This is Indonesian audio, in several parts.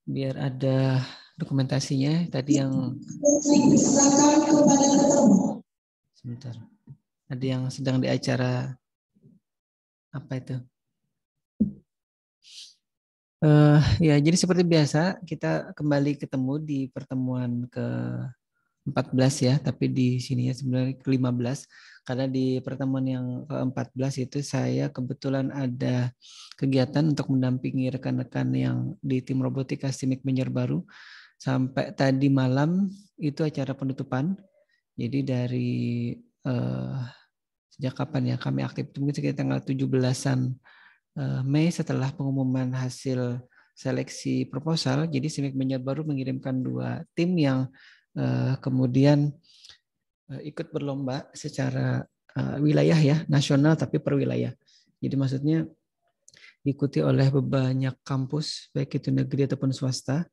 biar ada dokumentasinya. Tadi yang sebentar. Ada yang sedang di acara apa itu? Ya, jadi seperti biasa kita kembali ketemu di pertemuan ke-14 ya, tapi di sini ya sebenarnya ke-15 karena di pertemuan yang ke-14 itu saya kebetulan ada kegiatan untuk mendampingi rekan-rekan yang di tim robotika Simic Banjarbaru sampai tadi malam itu acara penutupan. Jadi dari eh, sejak kapan ya kami aktif itu mungkin sekitar tanggal 17-an Mei setelah pengumuman hasil seleksi proposal. Jadi Simic Banjarbaru mengirimkan 2 tim yang kemudian ikut berlomba secara wilayah ya, nasional tapi per wilayah. Jadi maksudnya diikuti oleh banyak kampus, baik itu negeri ataupun swasta,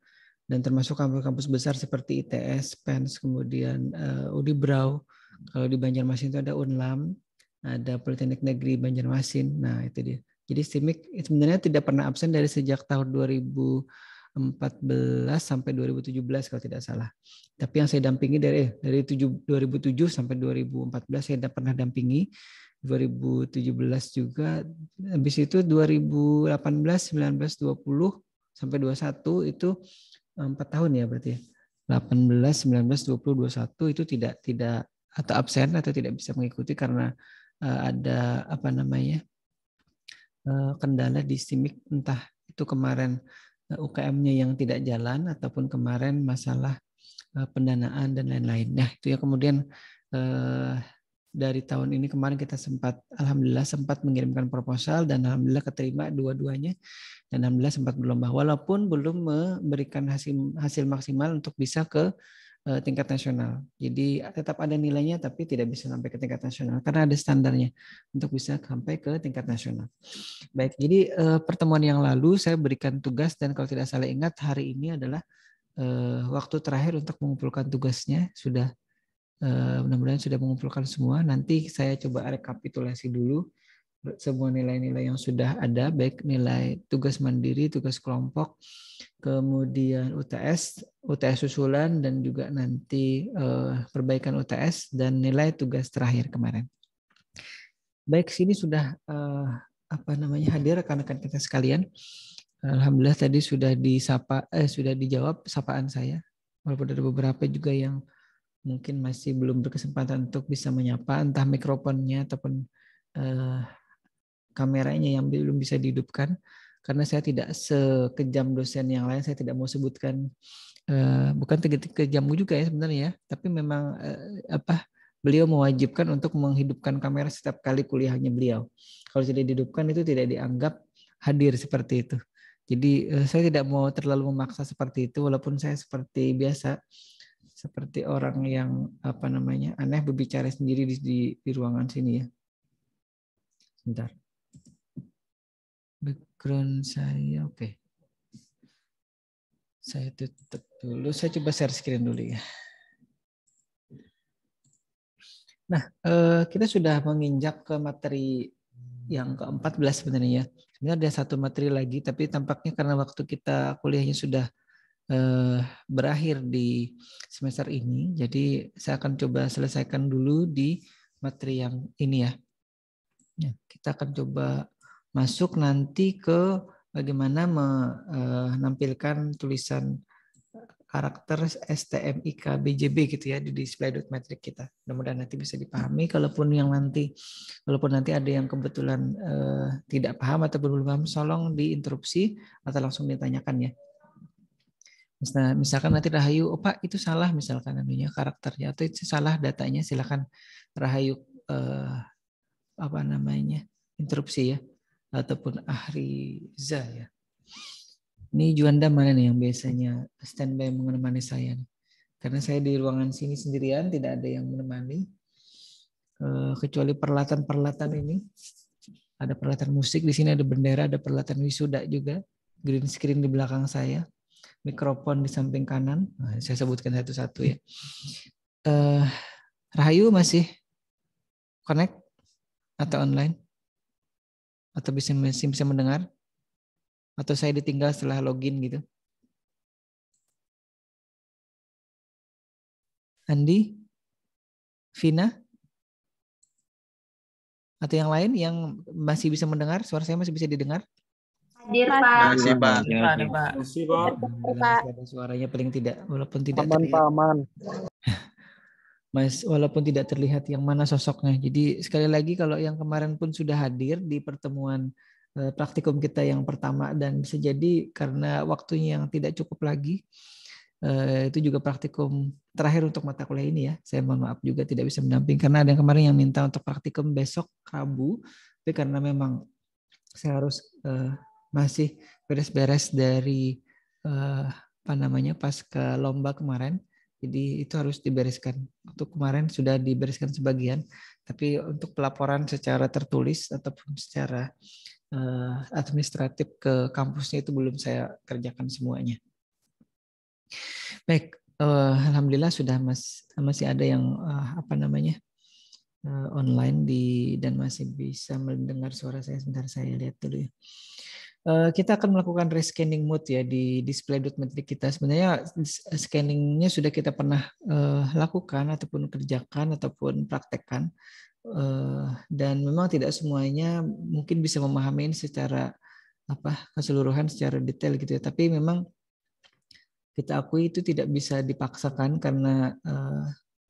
dan termasuk kampus-kampus besar seperti ITS, PENS, kemudian UDI Brau. Kalau di Banjarmasin itu ada UNLAM, ada Politeknik Negeri Banjarmasin. Nah, itu dia. Jadi SIMIK sebenarnya tidak pernah absen dari sejak tahun 2014 sampai 2017 kalau tidak salah. Tapi yang saya dampingi dari 2007 sampai 2014 saya pernah dampingi. 2017 juga, habis itu 2018, 19, 20 sampai 21 itu 4 tahun ya berarti ya. 18, 19, 20, 21 itu tidak atau absen atau tidak bisa mengikuti karena ada apa namanya kendala di SIMIK, entah itu kemarin UKM-nya yang tidak jalan ataupun kemarin masalah pendanaan dan lain-lain. Nah itu ya kemudian dari tahun ini kemarin kita alhamdulillah sempat mengirimkan proposal dan alhamdulillah keterima dua-duanya dan alhamdulillah sempat berlomba walaupun belum memberikan hasil maksimal untuk bisa ke tingkat nasional. Jadi tetap ada nilainya tapi tidak bisa sampai ke tingkat nasional karena ada standarnya untuk bisa sampai ke tingkat nasional. Baik, jadi pertemuan yang lalu saya berikan tugas dan kalau tidak salah ingat hari ini adalah waktu terakhir untuk mengumpulkan tugasnya. Sudah mudah-mudahan sudah mengumpulkan semua. Nanti saya coba rekapitulasi dulu semua nilai-nilai yang sudah ada, baik nilai tugas mandiri, tugas kelompok, kemudian UTS susulan, dan juga nanti perbaikan UTS dan nilai tugas terakhir kemarin. Baik, sini sudah hadir rekan-rekan kita sekalian. Alhamdulillah tadi sudah sudah dijawab sapaan saya. Walaupun ada beberapa juga yang mungkin masih belum berkesempatan untuk bisa menyapa, entah mikrofonnya ataupun kameranya yang belum bisa dihidupkan. Karena saya tidak sekejam dosen yang lain, saya tidak mau sebutkan, bukan kejam juga ya sebenarnya ya, tapi memang beliau mewajibkan untuk menghidupkan kamera setiap kali kuliahnya beliau. Kalau tidak dihidupkan itu tidak dianggap hadir seperti itu. Jadi saya tidak mau terlalu memaksa seperti itu, walaupun saya seperti biasa, seperti orang yang aneh berbicara sendiri di ruangan sini ya. Sebentar. Background saya oke. Saya tutup dulu. Saya coba share screen dulu ya. Nah, kita sudah menginjak ke materi yang ke-14 sebenarnya. Sebenarnya ada satu materi lagi, tapi tampaknya karena waktu kita kuliahnya sudah berakhir di semester ini, jadi saya akan coba selesaikan dulu di materi yang ini ya. Kita akan coba masuk nanti ke bagaimana menampilkan tulisan karakter STMIK BJB gitu ya di display dot metric kita. Mudah-mudahan nanti bisa dipahami. Kalaupun nanti ada yang kebetulan tidak paham atau belum paham, tolong diinterupsi atau langsung ditanyakan ya. Misalkan nanti Rahayu, oh Pak itu salah misalkan namanya karakternya atau itu salah datanya, silakan Rahayu interupsi ya, ataupun Ahriza ya. Ini Juanda mana nih yang biasanya standby menemani saya nih? Karena saya di ruangan sini sendirian, tidak ada yang menemani kecuali peralatan-peralatan ini. Ada peralatan musik di sini, ada bendera, ada peralatan wisuda juga, green screen di belakang saya, mikrofon di samping kanan. Nah, saya sebutkan satu-satu ya. Rahayu masih connect atau online? Atau masih bisa mendengar? Atau saya ditinggal setelah login gitu? Andi, Vina, atau yang lain yang masih bisa mendengar? Suara saya masih bisa didengar? Hadir, Pak. Masih, Pak. Ada, Pak. Masih, Pak. Alhamdulillah masih ada suaranya paling tidak, walaupun tidak Aman, terlihat. Pak, aman. Mas, walaupun tidak terlihat yang mana sosoknya. Jadi sekali lagi kalau yang kemarin pun sudah hadir di pertemuan praktikum kita yang pertama dan bisa jadi karena waktunya yang tidak cukup lagi, itu juga praktikum terakhir untuk mata kuliah ini ya. Saya mohon maaf juga tidak bisa mendamping karena ada yang kemarin yang minta untuk praktikum besok Rabu, tapi karena memang saya harus masih beres-beres dari pas ke lomba kemarin. Jadi itu harus dibereskan. Untuk kemarin sudah dibereskan sebagian, tapi untuk pelaporan secara tertulis ataupun secara administratif ke kampusnya itu belum saya kerjakan semuanya. Baik, alhamdulillah sudah masih ada yang online dan masih bisa mendengar suara saya. Sebentar saya lihat dulu ya. Kita akan melakukan rescanning mode ya di display.metric kita. Sebenarnya scanningnya sudah kita pernah lakukan ataupun kerjakan ataupun praktekkan, dan memang tidak semuanya mungkin bisa memahami secara keseluruhan secara detail gitu ya. Tapi memang kita akui itu tidak bisa dipaksakan karena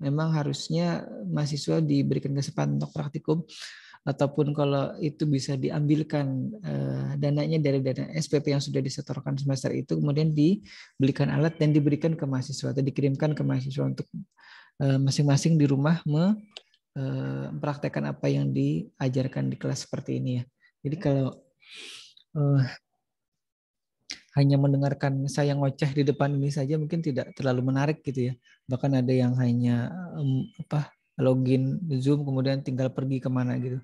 memang harusnya mahasiswa diberikan kesempatan untuk praktikum, ataupun kalau itu bisa diambilkan dananya dari dana SPP yang sudah disetorkan semester itu, kemudian dibelikan alat dan diberikan ke mahasiswa atau dikirimkan ke mahasiswa untuk masing-masing di rumah mempraktekkan apa yang diajarkan di kelas seperti ini ya. Jadi kalau hanya mendengarkan saya ngoceh di depan ini saja mungkin tidak terlalu menarik gitu ya. Bahkan ada yang hanya login Zoom kemudian tinggal pergi kemana gitu.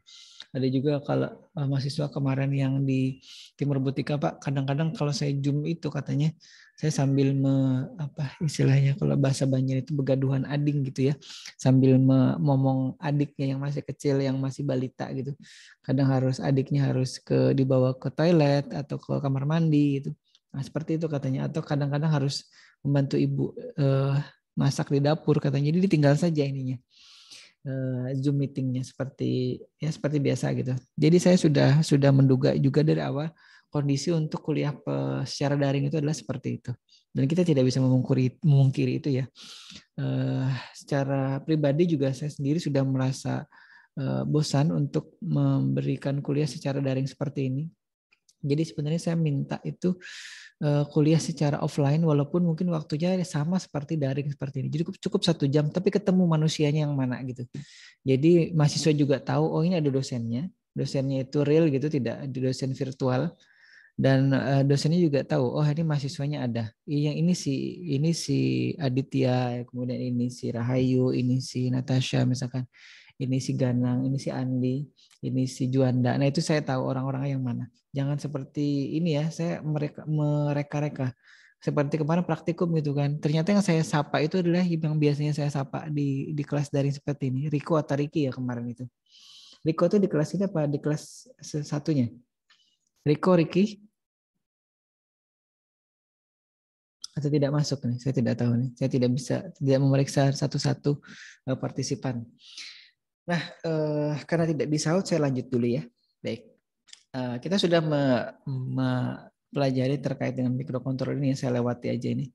Ada juga kalau mahasiswa kemarin yang di tim robotika Pak, kadang-kadang kalau saya Zoom itu katanya saya sambil istilahnya kalau bahasa Banjar itu begaduhan ading gitu ya, sambil ngomong adiknya yang masih kecil, yang masih balita gitu. Kadang adiknya harus dibawa ke toilet atau ke kamar mandi gitu. Nah, seperti itu katanya, atau kadang-kadang harus membantu ibu masak di dapur katanya. Jadi ditinggal saja ininya. Zoom meetingnya seperti biasa gitu. Jadi saya sudah menduga juga dari awal kondisi untuk kuliah secara daring itu adalah seperti itu. Dan kita tidak bisa memungkiri itu ya. Secara pribadi juga saya sendiri sudah merasa bosan untuk memberikan kuliah secara daring seperti ini. Jadi sebenarnya saya minta itu kuliah secara offline walaupun mungkin waktunya sama seperti daring seperti ini. Jadi cukup 1 jam tapi ketemu manusianya yang mana gitu. Jadi mahasiswa juga tahu oh ini ada dosennya. Dosennya itu real gitu, tidak ada dosen virtual. Dan dosennya juga tahu oh ini mahasiswanya ada. Yang ini si Aditya, kemudian ini si Rahayu, ini si Natasha misalkan. Ini si Ganang, ini si Andi, ini si Juanda. Nah itu saya tahu orang-orang yang mana. Jangan seperti ini ya, saya mereka-reka. Seperti kemarin praktikum gitu kan. Ternyata yang saya sapa itu adalah yang biasanya saya sapa di kelas daring seperti ini. Riko atau Riki ya kemarin itu. Riko itu di kelas ini apa? Di kelas satunya? Riko, Riki? Atau tidak masuk nih? Saya tidak tahu nih. Saya tidak memeriksa satu-satu partisipan. Nah, karena tidak disaut, saya lanjut dulu ya. Baik, kita sudah mempelajari terkait dengan microcontroller ini, saya lewati aja ini.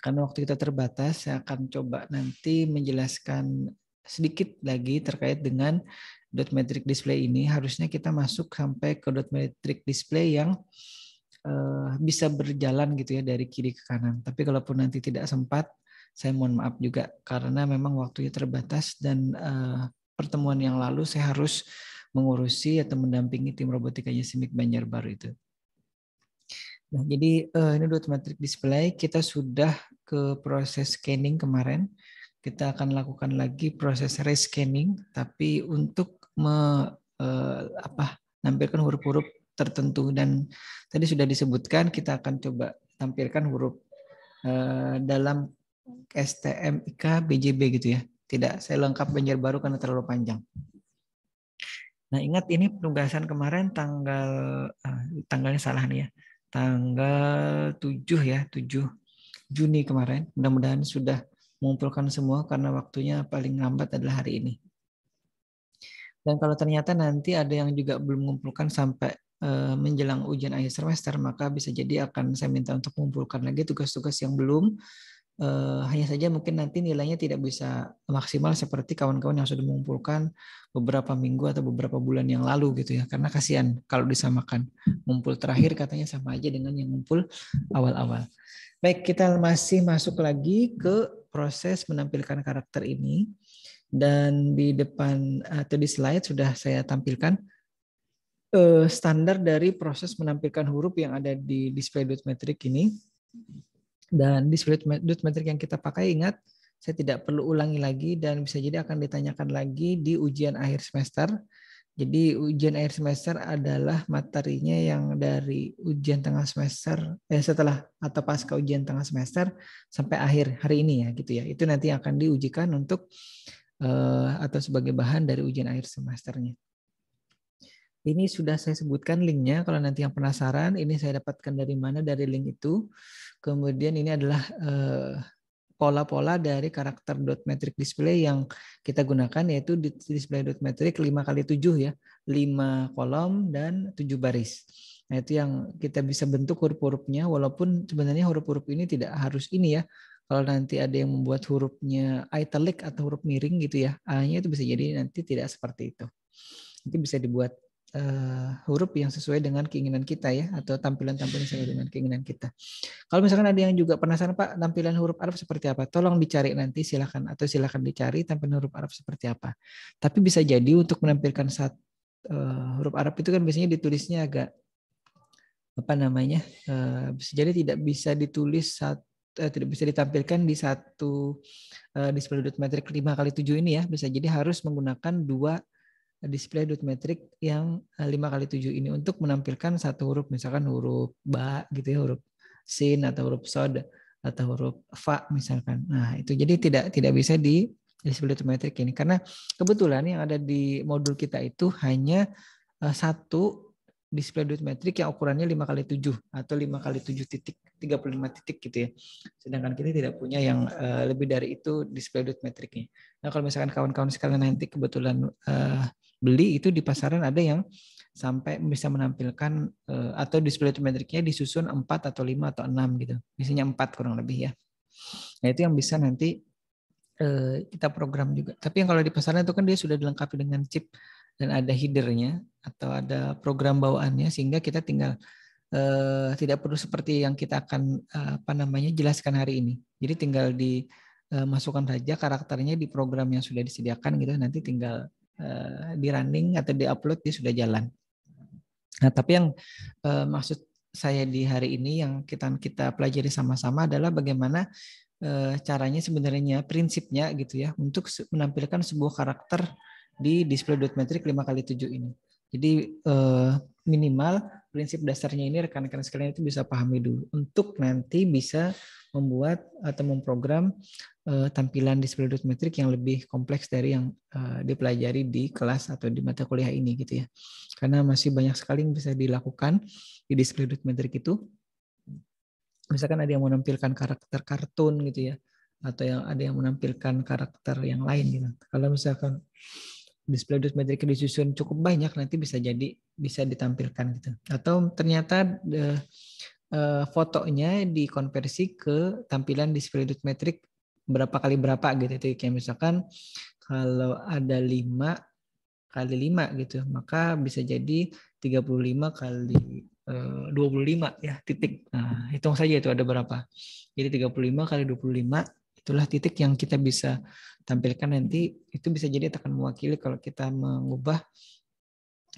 Karena waktu kita terbatas, saya akan coba nanti menjelaskan sedikit lagi terkait dengan dot matrix display ini. Harusnya kita masuk sampai ke dot matrix display yang bisa berjalan gitu ya dari kiri ke kanan. Tapi kalaupun nanti tidak sempat, saya mohon maaf juga karena memang waktunya terbatas dan pertemuan yang lalu saya harus mengurusi atau mendampingi tim robotikanya SIMIK Banjarbaru itu. Nah, jadi ini dot matrix display, kita sudah ke proses scanning kemarin. Kita akan lakukan lagi proses rescanning, tapi untuk menampilkan huruf-huruf tertentu. Dan tadi sudah disebutkan kita akan coba tampilkan huruf dalam STMIK BJB gitu ya. Tidak, saya lengkap Banjarbaru karena terlalu panjang. Nah, ingat ini penugasan kemarin tanggalnya salah nih ya. Tanggal 7 ya, 7 Juni kemarin. Mudah-mudahan sudah mengumpulkan semua karena waktunya paling lambat adalah hari ini. Dan kalau ternyata nanti ada yang juga belum mengumpulkan sampai menjelang ujian akhir semester, maka bisa jadi akan saya minta untuk mengumpulkan lagi tugas-tugas yang belum. Hanya saja mungkin nanti nilainya tidak bisa maksimal seperti kawan-kawan yang sudah mengumpulkan beberapa minggu atau beberapa bulan yang lalu gitu ya, karena kasihan kalau disamakan, ngumpul terakhir katanya sama aja dengan yang ngumpul awal-awal. Baik, kita masih masuk lagi ke proses menampilkan karakter ini, dan di depan atau di slide sudah saya tampilkan standar dari proses menampilkan huruf yang ada di display.metric ini. Dan display.metric yang kita pakai, ingat, saya tidak perlu ulangi lagi dan bisa jadi akan ditanyakan lagi di ujian akhir semester. Jadi ujian akhir semester adalah materinya yang dari ujian tengah semester, setelah atau pasca ujian tengah semester sampai akhir hari ini ya gitu ya. Itu nanti akan diujikan untuk atau sebagai bahan dari ujian akhir semesternya. Ini sudah saya sebutkan linknya, kalau nanti yang penasaran, ini saya dapatkan dari mana, dari link itu. Kemudian ini adalah pola-pola dari karakter .metric display yang kita gunakan, yaitu display.metric 5x7 ya, 5 kolom dan 7 baris. Nah itu yang kita bisa bentuk huruf-hurufnya, walaupun sebenarnya huruf-huruf ini tidak harus ini ya. Kalau nanti ada yang membuat hurufnya italic atau huruf miring gitu ya, A-nya itu bisa jadi nanti tidak seperti itu. Nanti bisa dibuat huruf yang sesuai dengan keinginan kita ya, atau tampilan-tampilan sesuai dengan keinginan kita. Kalau misalkan ada yang juga penasaran, Pak, tampilan huruf Arab seperti apa? Tolong dicari nanti, silakan, atau silakan dicari tampilan huruf Arab seperti apa. Tapi bisa jadi untuk menampilkan huruf Arab itu kan biasanya ditulisnya agak apa namanya? Bisa jadi tidak bisa ditulis tidak bisa ditampilkan di satu display.metric 5x7 ini ya. Bisa jadi harus menggunakan dua display.metric yang 5x7 ini untuk menampilkan satu huruf, misalkan huruf ba gitu ya, huruf sin atau huruf sod atau huruf fa misalkan. Nah, itu jadi tidak bisa di display.metric ini, karena kebetulan yang ada di modul kita itu hanya satu display.metric yang ukurannya 5x7 atau 5x7 titik 35 titik gitu ya. Sedangkan kita tidak punya yang lebih dari itu display.metricnya. Nah, kalau misalkan kawan-kawan sekalian nanti kebetulan beli itu di pasaran, ada yang sampai bisa menampilkan atau display.metricnya disusun 4 atau 5 atau 6 gitu. Biasanya 4 kurang lebih ya. Nah, itu yang bisa nanti kita program juga. Tapi yang kalau di pasaran itu kan dia sudah dilengkapi dengan chip dan ada headernya atau ada program bawaannya, sehingga kita tinggal tidak perlu seperti yang kita akan jelaskan hari ini. Jadi tinggal dimasukkan saja karakternya di program yang sudah disediakan gitu, nanti tinggal di running atau di upload, dia sudah jalan. Nah, tapi yang maksud saya di hari ini yang kita pelajari sama-sama adalah bagaimana caranya sebenarnya, prinsipnya gitu ya, untuk menampilkan sebuah karakter di display.metric 5x7 ini. Jadi minimal prinsip dasarnya ini rekan-rekan sekalian itu bisa pahami dulu untuk nanti bisa membuat atau memprogram tampilan display.metric yang lebih kompleks dari yang dipelajari di kelas atau di mata kuliah ini gitu ya. Karena masih banyak sekali yang bisa dilakukan di display.metric itu. Misalkan ada yang menampilkan karakter kartun gitu ya, atau yang ada yang menampilkan karakter yang lain gitu. Kalau misalkan display.metric disusun cukup banyak, nanti bisa jadi bisa ditampilkan gitu. Atau ternyata fotonya dikonversi ke tampilan display.metric berapa kali berapa gitu. Itu kayak misalkan kalau ada 5 kali 5 gitu, maka bisa jadi 35 kali 25 ya titik. Nah, hitung saja itu ada berapa. Jadi 35 kali 25 itulah titik yang kita bisa tampilkan nanti. Itu bisa jadi akan mewakili kalau kita mengubah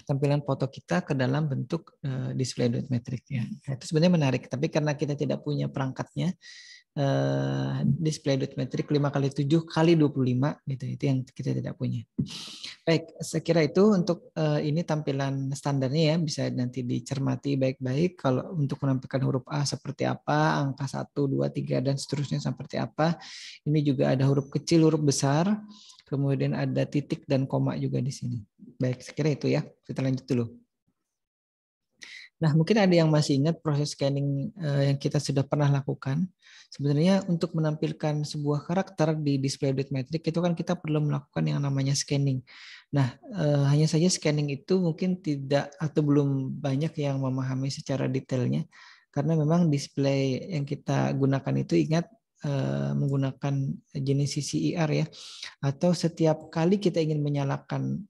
tampilan foto kita ke dalam bentuk display.metric ya. Nah, itu sebenarnya menarik, tapi karena kita tidak punya perangkatnya, display.metric 5x7 kali 25 gitu, itu yang kita tidak punya. Baik, saya kira itu untuk ini tampilan standarnya ya, bisa nanti dicermati baik-baik. Kalau untuk menampilkan huruf A seperti apa, angka 1, 2, 3 dan seterusnya seperti apa. Ini juga ada huruf kecil, huruf besar, kemudian ada titik dan koma juga di sini. Baik, saya kira itu ya. Kita lanjut dulu. Nah, mungkin ada yang masih ingat proses scanning yang kita sudah pernah lakukan. Sebenarnya untuk menampilkan sebuah karakter di display dot metric itu kan kita perlu melakukan yang namanya scanning. Nah, hanya saja scanning itu mungkin tidak atau belum banyak yang memahami secara detailnya karena memang display yang kita gunakan itu ingat menggunakan jenis CCIR ya, atau setiap kali kita ingin menyalakan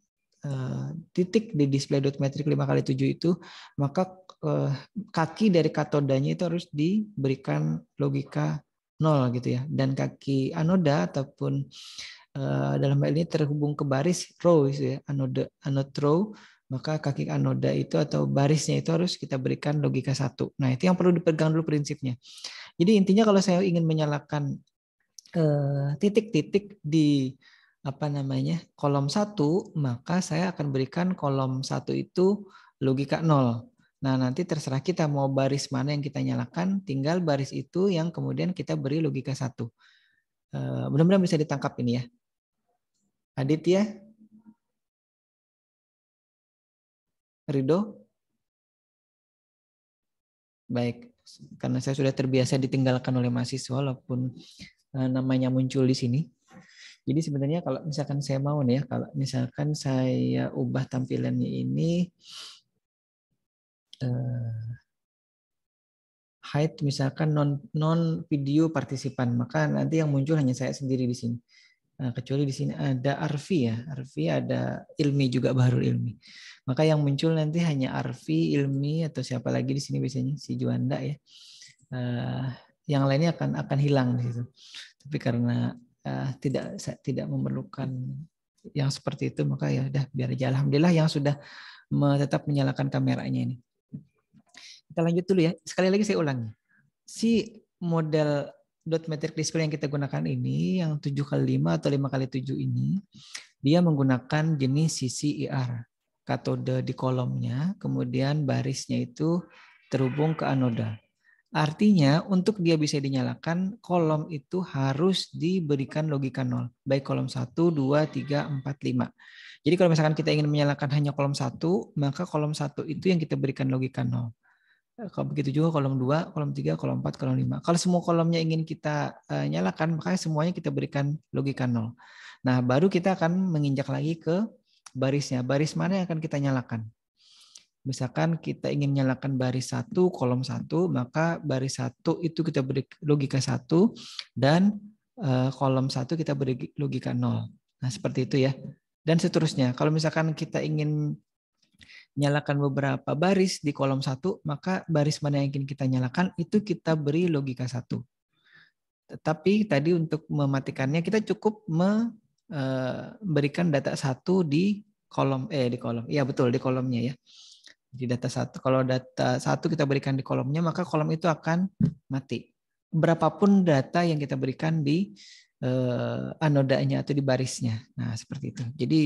titik di display dot metric 5x7 itu, maka kaki dari katodanya itu harus diberikan logika 0 gitu ya, dan kaki anoda ataupun dalam hal ini terhubung ke baris row gitu ya, anode row, maka kaki anoda itu atau barisnya itu harus kita berikan logika 1. Nah, itu yang perlu dipegang dulu prinsipnya. Jadi intinya kalau saya ingin menyalakan titik-titik di kolom 1, maka saya akan berikan kolom 1 itu logika 0. Nah, nanti terserah kita mau baris mana yang kita nyalakan, tinggal baris itu yang kemudian kita beri logika 1. Mudah-mudahan bisa ditangkap ini ya. Aditya? Rido? Baik, karena saya sudah terbiasa ditinggalkan oleh mahasiswa walaupun namanya muncul di sini. Jadi sebenarnya kalau misalkan saya mau nih ya, kalau misalkan saya ubah tampilannya ini hide misalkan non video partisipan, maka nanti yang muncul hanya saya sendiri di sini. Nah, kecuali di sini ada Arfi ya, Arfi ada Ilmi juga, Bahrul Ilmi. Maka yang muncul nanti hanya Arfi, Ilmi atau siapa lagi di sini biasanya si Juanda ya. Yang lainnya akan hilang di situ. Tapi karena tidak memerlukan yang seperti itu, maka ya udah biar aja. Alhamdulillah yang sudah tetap menyalakan kameranya ini. Kita lanjut dulu ya. Sekali lagi saya ulangi. Si model dot metric display yang kita gunakan ini, yang 7x5 atau 5x7 ini, dia menggunakan jenis CCIR. Katode di kolomnya, kemudian barisnya itu terhubung ke anoda. Artinya untuk dia bisa dinyalakan, kolom itu harus diberikan logika 0. Baik kolom 1, 2, 3, 4, 5. Jadi kalau misalkan kita ingin menyalakan hanya kolom 1, maka kolom 1 itu yang kita berikan logika 0. Kalau begitu juga kolom 2, kolom 3, kolom 4, kolom 5. Kalau semua kolomnya ingin kita nyalakan, maka semuanya kita berikan logika 0. Nah, baru kita akan menginjak lagi ke barisnya. Baris mana yang akan kita nyalakan? Misalkan kita ingin nyalakan baris 1, kolom 1, maka baris 1 itu kita beri logika 1 dan kolom 1 kita beri logika 0. Nah, seperti itu ya. Dan seterusnya. Kalau misalkan kita ingin nyalakan beberapa baris di kolom 1, maka baris mana yang ingin kita nyalakan itu kita beri logika 1. Tetapi tadi untuk mematikannya kita cukup memberikan data 1 di kolom iya betul di kolomnya ya. Di data 1, kalau data 1 kita berikan di kolomnya, maka kolom itu akan mati. Berapapun data yang kita berikan di anodanya atau di barisnya. Nah, seperti itu. Jadi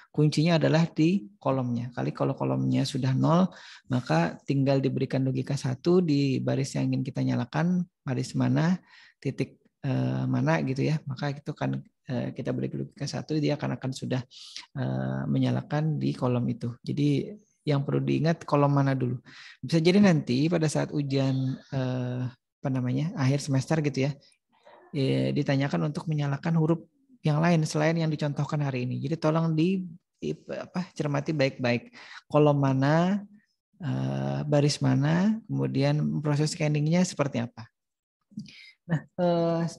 kuncinya adalah di kolomnya. Kalau kolomnya sudah 0, maka tinggal diberikan logika 1 di baris yang ingin kita nyalakan, baris mana, titik mana gitu ya. Maka itu kan kita beri logika 1, dia akan sudah menyalakan di kolom itu. Jadi yang perlu diingat kolom mana dulu. Bisa jadi nanti pada saat ujian akhir semester gitu ya, ditanyakan untuk menyalakan huruf yang lain selain yang dicontohkan hari ini. Jadi tolong cermati baik-baik. Kolom mana, baris mana, kemudian proses scanningnya seperti apa. Nah,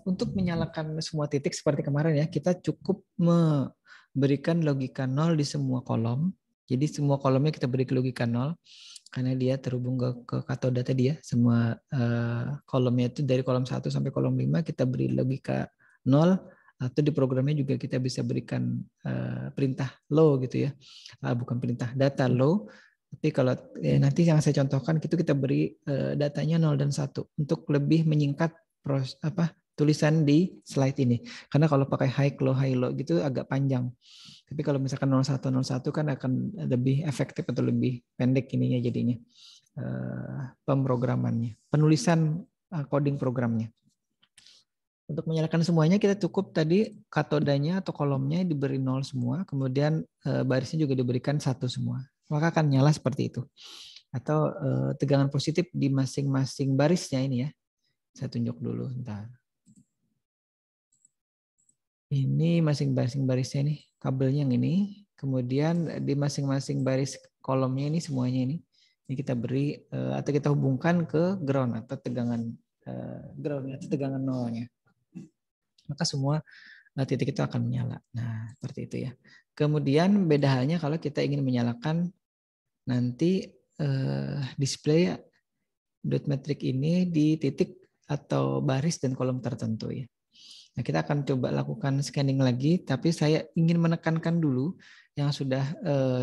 untuk menyalakan semua titik seperti kemarin ya, kita cukup memberikan logika 0 di semua kolom. Jadi semua kolomnya kita beri logika 0 karena dia terhubung ke katoda tadi ya. Semua kolomnya itu dari kolom 1 sampai kolom 5 kita beri logika 0, atau di programnya juga kita bisa berikan perintah low gitu ya. Bukan perintah, data low. Tapi kalau nanti yang saya contohkan itu kita beri datanya 0 dan 1 untuk lebih menyingkat tulisan di slide ini. Karena kalau pakai high low gitu agak panjang. Tapi kalau misalkan 0101 kan akan lebih efektif atau lebih pendek ininya jadinya pemrogramannya, penulisan coding programnya. Untuk menyalakan semuanya kita cukup tadi katodanya atau kolomnya diberi 0 semua, kemudian barisnya juga diberikan 1 semua. Maka akan nyala seperti itu. atau tegangan positif di masing-masing barisnya ini ya. Saya tunjuk dulu, bentar. Ini masing-masing barisnya nih, kabelnya yang ini. Kemudian di masing-masing baris kolomnya ini semuanya ini kita beri atau kita hubungkan ke ground atau tegangan ground atau tegangan nolnya. Maka semua titik itu akan menyala. Nah, seperti itu ya. Kemudian beda halnya kalau kita ingin menyalakan nanti display dot matrix ini di titik atau baris dan kolom tertentu ya. Nah, kita akan coba lakukan scanning lagi, tapi saya ingin menekankan dulu yang sudah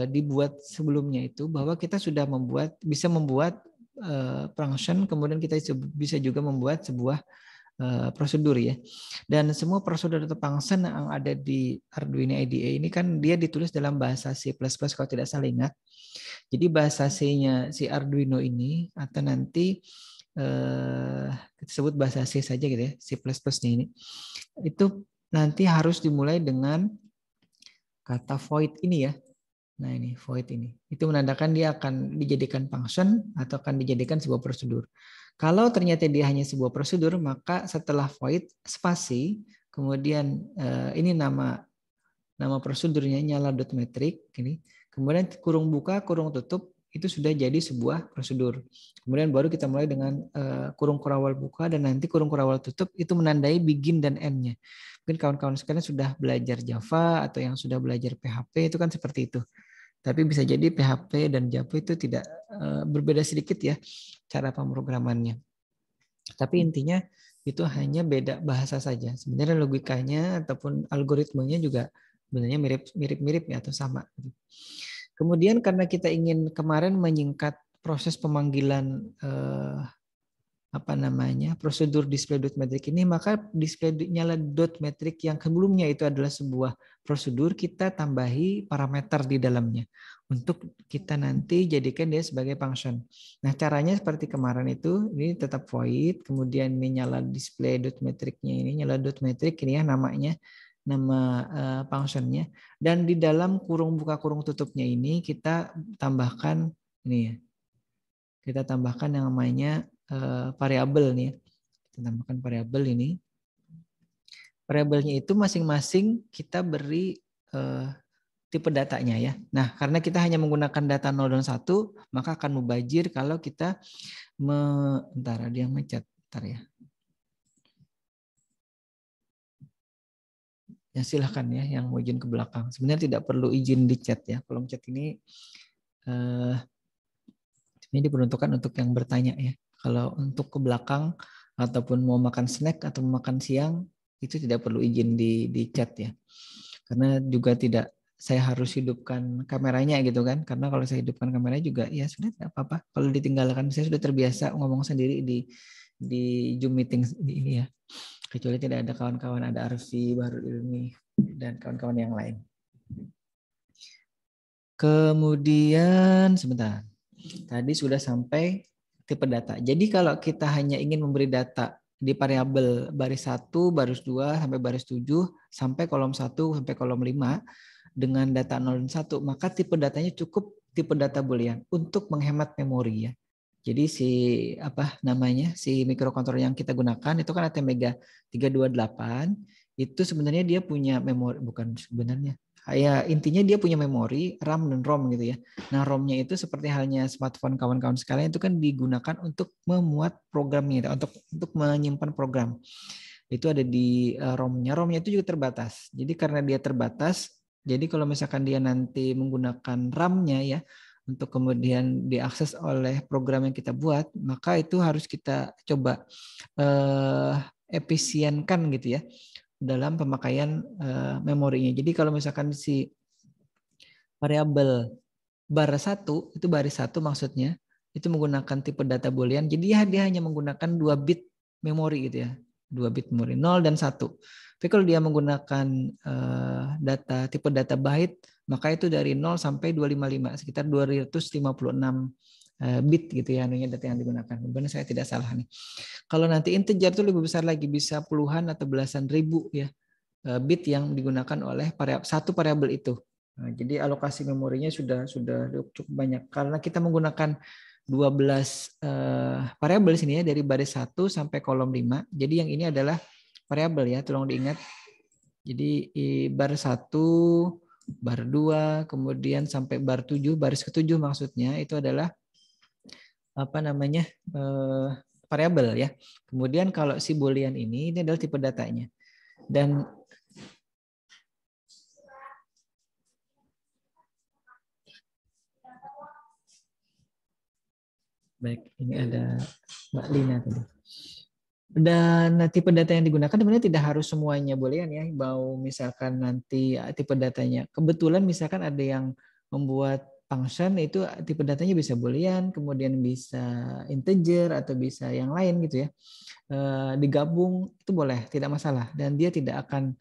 dibuat sebelumnya itu bahwa kita sudah bisa membuat function, kemudian kita bisa juga membuat sebuah prosedur ya. Dan semua prosedur atau function yang ada di Arduino IDE ini kan dia ditulis dalam bahasa C++ kalau tidak salah ingat. Jadi bahasa C-nya si Arduino ini atau nanti kita sebut bahasa C saja gitu ya, C++-nya ini. Itu nanti harus dimulai dengan kata void ini ya. Nah ini void ini. Itu menandakan dia akan dijadikan function atau akan dijadikan sebuah prosedur. Kalau ternyata dia hanya sebuah prosedur, maka setelah void spasi, kemudian ini nama prosedurnya nyala dot matrix ini. Kemudian kurung buka, kurung tutup itu sudah jadi sebuah prosedur. Kemudian baru kita mulai dengan kurung kurawal buka dan nanti kurung kurawal tutup itu menandai begin dan end-nya. Mungkin kawan-kawan sekalian sudah belajar Java atau yang sudah belajar PHP itu kan seperti itu. Tapi bisa jadi PHP dan Java itu tidak berbeda sedikit ya cara pemrogramannya. Tapi intinya itu hanya beda bahasa saja. Sebenarnya logikanya ataupun algoritmenya juga sebenarnya mirip-mirip ya atau sama. Kemudian karena kita ingin kemarin menyingkat proses pemanggilan prosedur display dot matrix ini, maka display nyala dot matrix yang sebelumnya itu adalah sebuah prosedur, kita tambahi parameter di dalamnya untuk kita nanti jadikan dia sebagai function. Nah caranya seperti kemarin itu, ini tetap void, kemudian ini nyala display dot matrix-nya ini nyala dot matrix ini ya namanya, nama functionnya, dan di dalam kurung buka kurung tutupnya ini kita tambahkan ini ya, kita tambahkan yang namanya variabel nih. Kita tambahkan variabel ini. Variabelnya itu masing-masing kita beri tipe datanya ya. Nah, karena kita hanya menggunakan data 0 dan 1, maka akan mubazir kalau kita bentar ada yang ngecat, bentar ya. Ya silahkan ya yang mau izin ke belakang. Sebenarnya tidak perlu izin di chat ya. Kolom chat ini diperuntukkan untuk yang bertanya ya. Kalau untuk ke belakang ataupun mau makan snack atau mau makan siang itu tidak perlu izin di chat ya. Karena juga tidak saya harus hidupkan kameranya gitu kan. Karena kalau saya hidupkan kameranya juga ya sebenarnya tidak apa-apa. Kalau ditinggalkan, saya sudah terbiasa ngomong sendiri di Zoom meeting ini ya. Kecuali tidak ada kawan-kawan, ada Arfi, Baru Ilmi, dan kawan-kawan yang lain. Kemudian sebentar. Tadi sudah sampai tipe data. Jadi kalau kita hanya ingin memberi data di variabel baris 1, baris 2, sampai baris 7, sampai kolom 1, sampai kolom 5, dengan data 0 dan 1, maka tipe datanya cukup tipe data boolean untuk menghemat memori ya. Jadi si microcontroller yang kita gunakan itu kan ATmega 328, itu sebenarnya dia punya memori, bukan sebenarnya. Ya intinya dia punya memori RAM dan ROM gitu ya. Nah ROM-nya itu seperti halnya smartphone kawan-kawan sekalian itu kan digunakan untuk memuat programnya, untuk menyimpan program. Itu ada di ROM-nya. ROM-nya itu juga terbatas. Jadi karena dia terbatas, jadi kalau misalkan dia nanti menggunakan RAM-nya ya untuk kemudian diakses oleh program yang kita buat, maka itu harus kita coba efisienkan gitu ya dalam pemakaian memorinya. Jadi kalau misalkan si variabel baris 1 itu baris 1 maksudnya itu menggunakan tipe data boolean. Jadi dia hanya menggunakan 2 bit memori gitu ya. 2 bit memori 0 dan 1. Tapi kalau dia menggunakan tipe data byte, maka itu dari 0 sampai 255, sekitar 256 bit gitu ya anunya data yang digunakan. Benar saya tidak salah nih. Kalau nanti integer itu lebih besar lagi, bisa puluhan atau belasan ribu ya bit yang digunakan oleh satu variabel itu. Nah, jadi alokasi memorinya sudah cukup banyak karena kita menggunakan variabel sini ya, dari baris 1 sampai kolom 5. Jadi yang ini adalah variabel ya, tolong diingat. Jadi bar 1, bar 2, kemudian sampai bar 7, baris ke-7 maksudnya itu adalah variabel ya. Kemudian kalau si boolean ini adalah tipe datanya. Dan baik, ini ada Mbak Lina tadi. Dan tipe data yang digunakan sebenarnya tidak harus semuanya boolean ya. Mau misalkan nanti tipe datanya, kebetulan misalkan ada yang membuat function itu tipe datanya bisa boolean, kemudian bisa integer atau bisa yang lain gitu ya. Digabung itu boleh, tidak masalah, dan dia tidak akan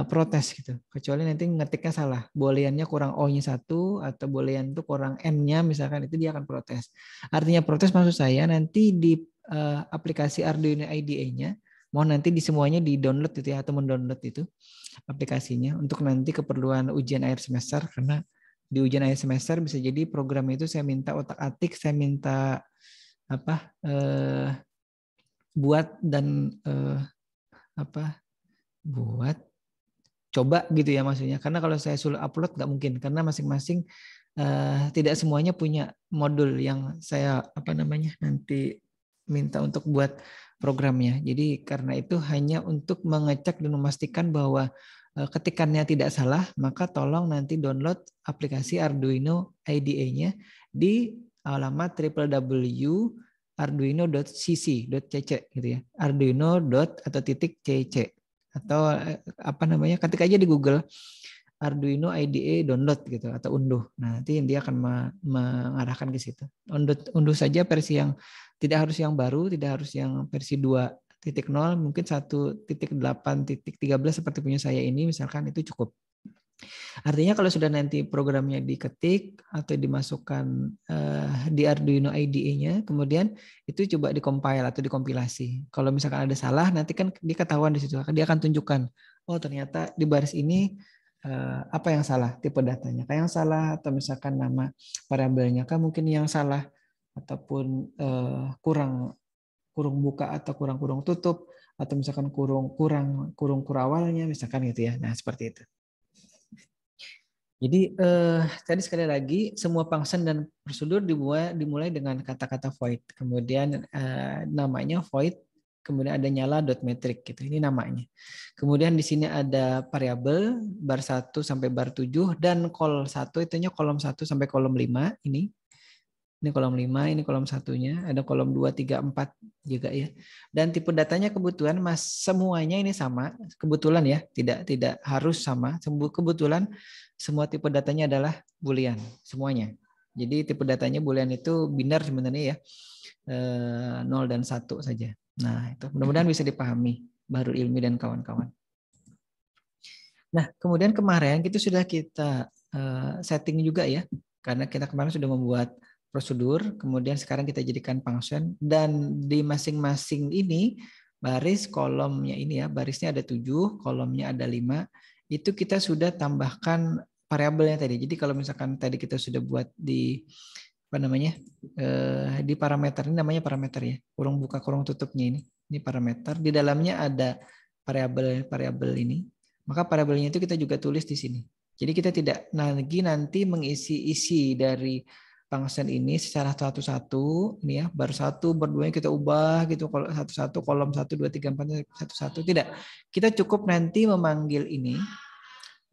protes gitu, kecuali nanti ngetiknya salah, booleannya kurang O-nya 1 atau boolean itu kurang N-nya misalkan, itu dia akan protes. Artinya protes maksud saya nanti di aplikasi Arduino IDE-nya mau nanti di semuanya di download gitu ya, atau mendownload itu aplikasinya untuk nanti keperluan ujian akhir semester, karena di ujian akhir semester bisa jadi program itu saya minta otak-atik, saya minta buat dan buat coba gitu ya maksudnya, karena kalau saya suruh upload nggak mungkin, karena masing-masing tidak semuanya punya modul yang saya nanti minta untuk buat programnya. Jadi karena itu hanya untuk mengecek dan memastikan bahwa ketikannya tidak salah, maka tolong nanti download aplikasi Arduino IDE-nya di alamat www.arduino.cc.cc gitu ya. Arduino.cc atau ketik aja di Google Arduino IDE download gitu atau unduh. Nah, nanti dia akan mengarahkan ke situ. Unduh saja versi yang tidak harus yang baru, tidak harus yang versi 2.0, mungkin 1.8.13 seperti punya saya ini misalkan, itu cukup. Artinya kalau sudah nanti programnya diketik atau dimasukkan di Arduino IDE-nya, kemudian itu coba dikompil atau dikompilasi. Kalau misalkan ada salah, nanti kan dia ketahuan di situ. Dia akan tunjukkan, oh ternyata di baris ini apa yang salah, tipe datanya kayak yang salah, atau misalkan nama variabelnya kan mungkin yang salah, ataupun kurang buka atau kurang tutup, atau misalkan kurang kurawalnya misalkan gitu ya. Nah, seperti itu. Jadi tadi sekali lagi semua function dan prosedur dimulai dengan kata-kata void, kemudian namanya void, kemudian ada nyala .metric gitu, ini namanya. Kemudian di sini ada variabel bar 1 sampai bar 7, dan call 1 itunya kolom 1 sampai kolom 5 ini. Ini kolom 5, ini kolom satunya, ada kolom 2, 3, 4 juga ya. Dan tipe datanya kebetulan semuanya ini sama, kebetulan ya, tidak harus sama. Kebetulan semua tipe datanya adalah boolean semuanya. Jadi tipe datanya boolean itu binar sebenarnya ya. 0 dan 1 saja. Nah, itu mudah-mudahan bisa dipahami Bahrul Ilmi dan kawan-kawan. Nah, kemudian kemarin itu sudah kita setting juga ya, karena kita kemarin sudah membuat prosedur, kemudian sekarang kita jadikan function, dan di masing-masing ini baris kolomnya ini ya, barisnya ada 7, kolomnya ada 5, itu kita sudah tambahkan variabelnya tadi. Jadi kalau misalkan tadi kita sudah buat di di parameter, ini namanya parameter ya, kurung buka kurung tutupnya ini parameter, di dalamnya ada variabel ini, maka variabelnya itu kita juga tulis di sini. Jadi kita tidak lagi nanti mengisi isi dari function ini secara satu-satu, ini ya, bar 1, bar 2 kita ubah gitu, kalau satu-satu, kolom 1, 2, 3, 4, satu-satu, tidak. Kita cukup nanti memanggil ini,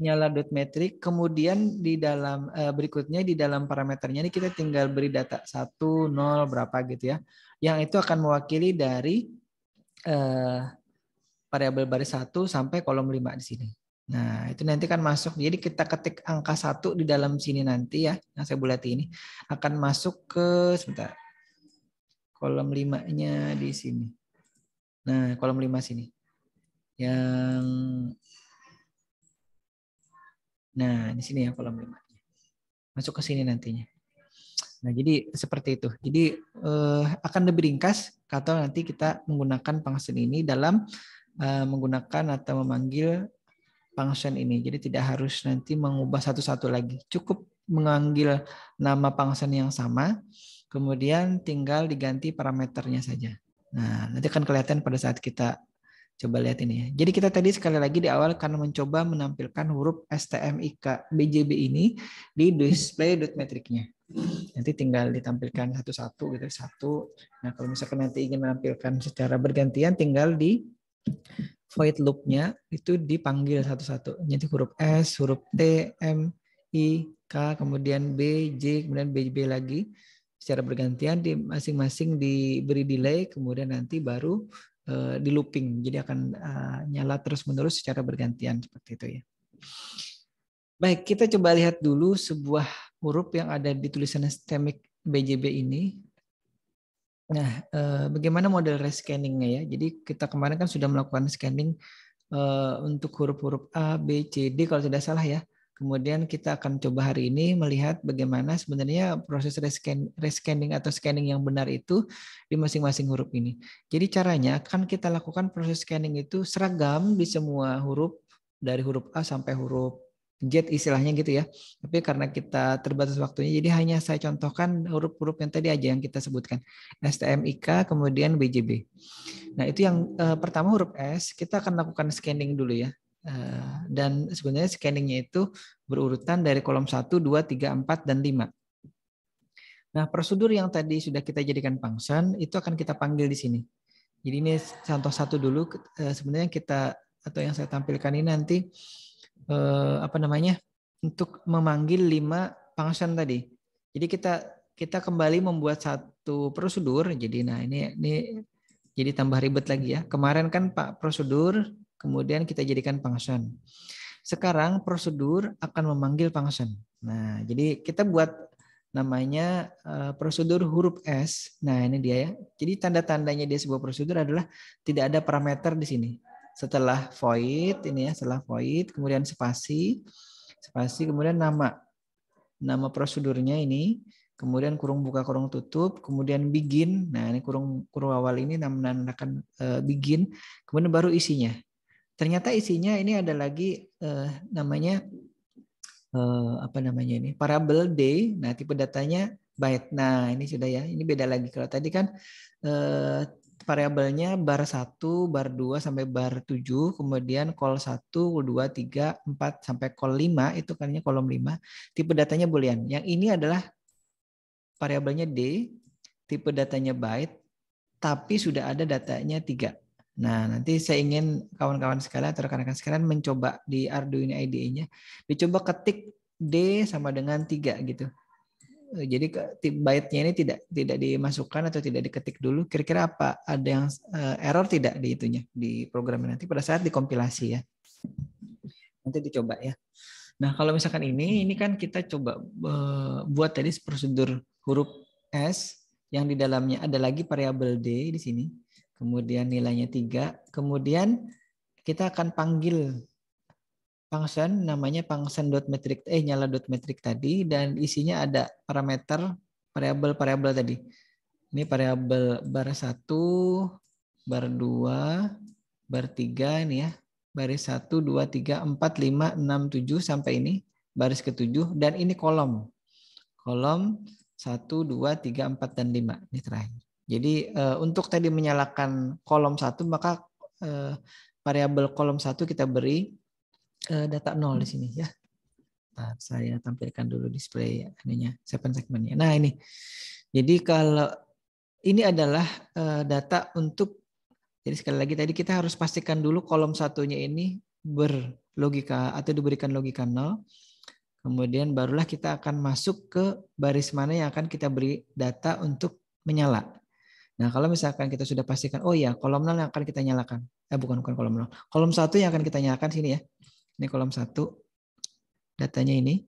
nyala .metric, kemudian di dalam berikutnya di dalam parameternya ini kita tinggal beri data 1, 0, berapa gitu ya. Yang itu akan mewakili dari variabel baris 1 sampai kolom 5 di sini. Nah, itu nanti kan masuk. Jadi kita ketik angka 1 di dalam sini nanti ya, yang saya bulati ini akan masuk ke sebentar. Kolom 5-nya di sini. Nah, kolom 5 sini. Nah, di sini ya kolom 5. Masuk ke sini nantinya. Nah, jadi seperti itu. Jadi akan lebih ringkas kalau nanti kita menggunakan function ini dalam menggunakan atau memanggil function ini. Jadi tidak harus nanti mengubah satu-satu lagi. Cukup mengambil nama function yang sama, Kemudian tinggal diganti parameternya saja. Nah, nanti akan kelihatan pada saat kita coba lihat ini ya. Jadi kita tadi sekali lagi di awal karena mencoba menampilkan huruf STMIK BJB ini di display dot metricnya. Nanti tinggal ditampilkan satu-satu gitu, satu. Nah, kalau misalkan nanti ingin menampilkan secara bergantian tinggal di void loop-nya itu dipanggil satu-satu. Jadi huruf S, huruf T, M, I, K, kemudian B, J, kemudian B lagi secara bergantian di masing-masing diberi delay, kemudian nanti baru di looping. Jadi akan nyala terus-menerus secara bergantian seperti itu ya. Baik, kita coba lihat dulu sebuah huruf yang ada di tulisan STMIC BJB ini. Nah, bagaimana model rescanningnya ya? Jadi kita kemarin kan sudah melakukan scanning untuk huruf-huruf A, B, C, D kalau tidak salah ya. Kemudian kita akan coba hari ini melihat bagaimana sebenarnya proses rescanning atau scanning yang benar itu di masing-masing huruf ini. Jadi caranya kan kita lakukan proses scanning itu seragam di semua huruf dari huruf A sampai huruf Z istilahnya gitu ya. Tapi karena kita terbatas waktunya jadi hanya saya contohkan huruf-huruf yang tadi aja yang kita sebutkan. STMIK kemudian BJB. Nah, itu yang pertama huruf S, kita akan lakukan scanning dulu ya. Dan sebenarnya scanningnya itu berurutan dari kolom 1, 2, 3, 4, dan 5. Nah, prosedur yang tadi sudah kita jadikan function, itu akan kita panggil di sini. Jadi ini contoh satu dulu, sebenarnya kita, atau yang saya tampilkan ini nanti, untuk memanggil 5 function tadi. Jadi kita kembali membuat satu prosedur, jadi nah ini jadi tambah ribet lagi ya. Kemarin kan Pak prosedur, kemudian kita jadikan function. Sekarang prosedur akan memanggil function. Nah, jadi kita buat namanya prosedur huruf S. Nah, ini dia ya. Jadi tanda-tandanya dia sebuah prosedur adalah tidak ada parameter di sini. Setelah void ini ya, setelah void, kemudian spasi, kemudian nama prosedurnya ini. Kemudian kurung buka kurung tutup, kemudian begin. Nah, ini kurung awal ini menandakan begin, kemudian baru isinya. Ternyata isinya ini ada lagi namanya variabel day. Nah, tipe datanya byte. Nah, ini sudah ya. Ini beda lagi. Kalau tadi kan variabelnya bar 1, bar 2 sampai bar 7, kemudian call 1, 2, 3, 4 sampai call 5 itu kan kolom 5. Tipe datanya boolean. Yang ini adalah variabelnya D, tipe datanya byte, tapi sudah ada datanya 3. Nah, nanti saya ingin kawan-kawan sekalian atau rekan-rekan sekalian mencoba di Arduino IDE-nya, dicoba ketik D sama dengan 3 gitu. Jadi byte-nya ini tidak dimasukkan atau tidak diketik dulu. Kira-kira apa? Ada yang error tidak di itunya, di programnya nanti pada saat dikompilasi ya. Nanti dicoba ya. Nah, kalau misalkan ini kan kita coba buat tadi prosedur huruf S yang di dalamnya ada lagi variabel D di sini. Kemudian nilainya 3. Kemudian kita akan panggil function namanya function.metric nyala.metric tadi dan isinya ada parameter variabel tadi. Ini variabel bar 1, bar 2, bar 3 ini ya. Baris 1, 2, 3, 4, 5, 6, 7 sampai ini baris ke-7 dan ini kolom. Kolom 1, 2, 3, 4 dan 5 ini terakhir. Jadi untuk tadi menyalakan kolom 1 maka variabel kolom 1 kita beri data 0 di sini ya. Nah, saya tampilkan dulu display ininya, 7 segmennya. Nah, ini. Jadi kalau ini adalah data untuk. Jadi sekali lagi tadi kita harus pastikan dulu kolom satunya ini berlogika atau diberikan logika 0. Kemudian barulah kita akan masuk ke baris mana yang akan kita beri data untuk menyala. Nah, kalau misalkan kita sudah pastikan, oh ya kolom 0 yang akan kita nyalakan. Bukan kolom 0. Kolom 1 yang akan kita nyalakan sini ya. Ini kolom 1. Datanya ini.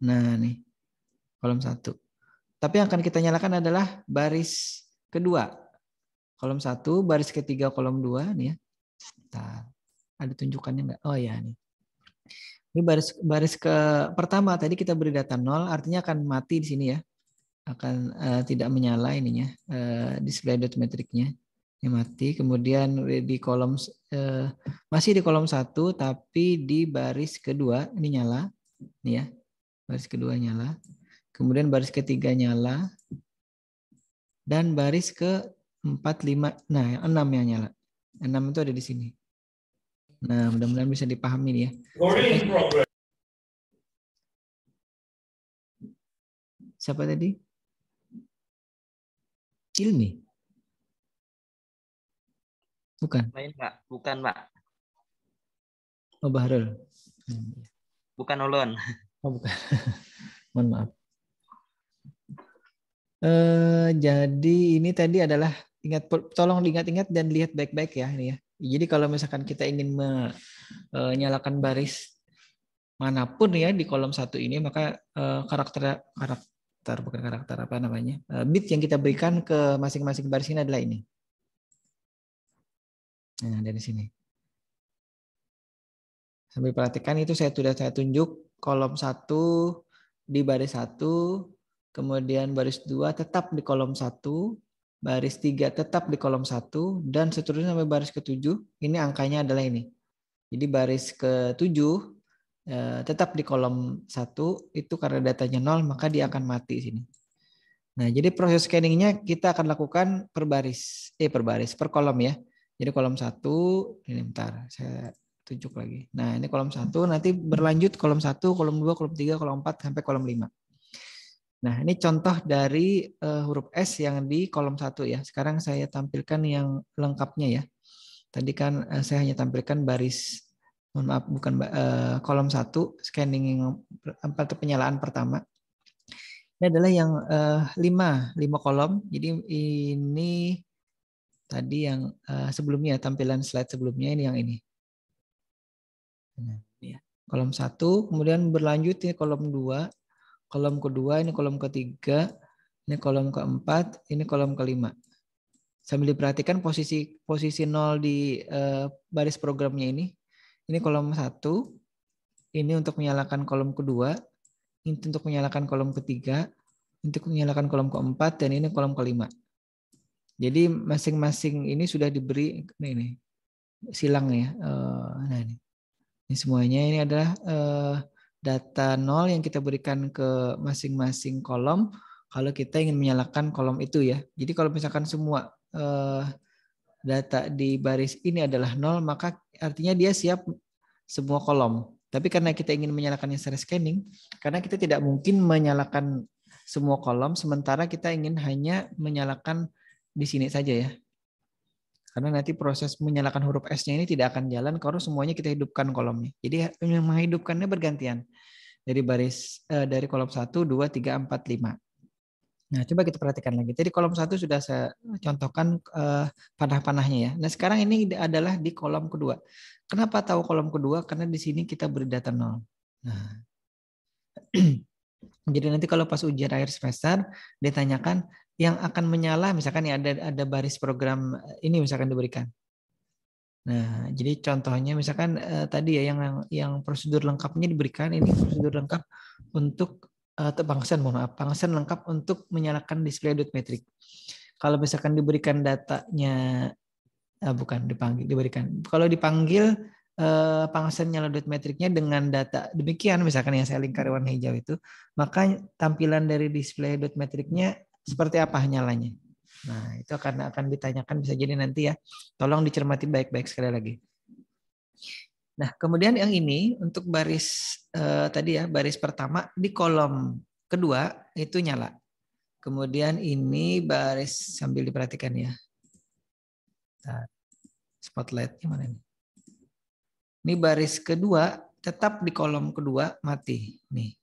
Nah, nih. Kolom 1. Tapi yang akan kita nyalakan adalah baris kedua. Kolom 1, baris ketiga, kolom 2 nih ya. Nah, ada tunjukannya enggak? Oh ya nih. Ini baris ke pertama tadi kita beri data 0, artinya akan mati di sini ya. Akan tidak menyala ininya, display.metricnya. Ini mati. Kemudian di kolom masih di kolom 1 tapi di baris kedua ini nyala. Nih ya. Baris kedua nyala. Kemudian baris ketiga nyala. dan baris ke 4, 5. Nah, yang 6 yang nyala. 6 itu ada di sini. Nah, mudah-mudahan bisa dipahami nih ya. Siapa tadi? Ilmi? Bukan. Lain, Pak. Bukan, Pak. Oh, Bahrul. Bukan Ulun. Oh, bukan. Mohon maaf. Jadi ini tadi adalah tolong diingat-ingat dan lihat baik-baik ya ini ya. Jadi kalau misalkan kita ingin menyalakan baris manapun ya di kolom 1 ini, maka bit yang kita berikan ke masing-masing baris ini adalah ini. Nah, dari sini. Sambil perhatikan itu saya tunjuk kolom 1 di baris 1, kemudian baris 2 tetap di kolom 1, baris 3 tetap di kolom 1, dan seterusnya sampai baris ke-7. Ini angkanya adalah ini. Jadi baris ke-7 tetap di kolom 1, itu karena datanya 0 maka dia akan mati sini. Nah, jadi proses scanningnya kita akan lakukan per kolom ya. Jadi kolom 1, ini bentar, saya tunjuk lagi. Nah, ini kolom 1, nanti berlanjut kolom 1, kolom 2, kolom 3, kolom 4, sampai kolom 5. Nah, ini contoh dari huruf S yang di kolom 1 ya. Sekarang saya tampilkan yang lengkapnya ya. Tadi kan saya hanya tampilkan baris, mohon maaf, bukan kolom 1, scanning atau penyalaan pertama. Ini adalah yang 5 kolom. Jadi ini tadi yang sebelumnya, tampilan slide sebelumnya, ini yang ini. Nah, ya. Kolom 1, kemudian berlanjut ini kolom 2, kolom kedua, ini kolom ketiga, ini kolom keempat, ini kolom kelima. Sambil diperhatikan posisi 0 di baris programnya ini. Ini kolom 1, ini untuk menyalakan kolom kedua, ini untuk menyalakan kolom ketiga, untuk menyalakan kolom keempat, dan ini kolom kelima. Jadi masing-masing ini sudah diberi ini silang ya. Nah ini semuanya ini adalah data 0 yang kita berikan ke masing-masing kolom kalau kita ingin menyalakan kolom itu ya. Jadi kalau misalkan semua data di baris ini adalah 0, maka artinya dia siap semua kolom. Tapi karena kita ingin menyalakannya secara scanning, karena kita tidak mungkin menyalakan semua kolom, sementara kita ingin hanya menyalakan di sini saja ya. Karena nanti proses menyalakan huruf S-nya ini tidak akan jalan kalau semuanya kita hidupkan kolomnya. Jadi menghidupkannya bergantian. Dari kolom 1, 2, 3, 4, 5. Nah, coba kita perhatikan lagi. Jadi kolom 1 sudah saya contohkan panah-panahnya ya. Nah, sekarang ini adalah di kolom kedua. Kenapa tahu kolom kedua? Karena di sini kita beri data 0. Nah, jadi nanti kalau pas ujian akhir semester ditanyakan yang akan menyala, misalkan ya ada baris program ini misalkan diberikan. Nah, jadi contohnya misalkan tadi ya yang prosedur lengkapnya diberikan, ini prosedur lengkap untuk pangsen lengkap untuk menyalakan display dot metric. Kalau misalkan diberikan datanya diberikan. Kalau dipanggil pangsen nyala dot metricnya dengan data demikian, misalkan yang saya lingkar warna hijau itu, maka tampilan dari display dot metricnya seperti apa nyalanya. Nah, itu akan ditanyakan, bisa jadi nanti ya. Tolong dicermati baik-baik sekali lagi. Nah, kemudian yang ini untuk baris tadi ya, baris pertama di kolom kedua itu nyala. Kemudian ini baris, sambil diperhatikan ya. Nah, spotlightnya mana ini? Ini baris kedua tetap di kolom kedua mati nih.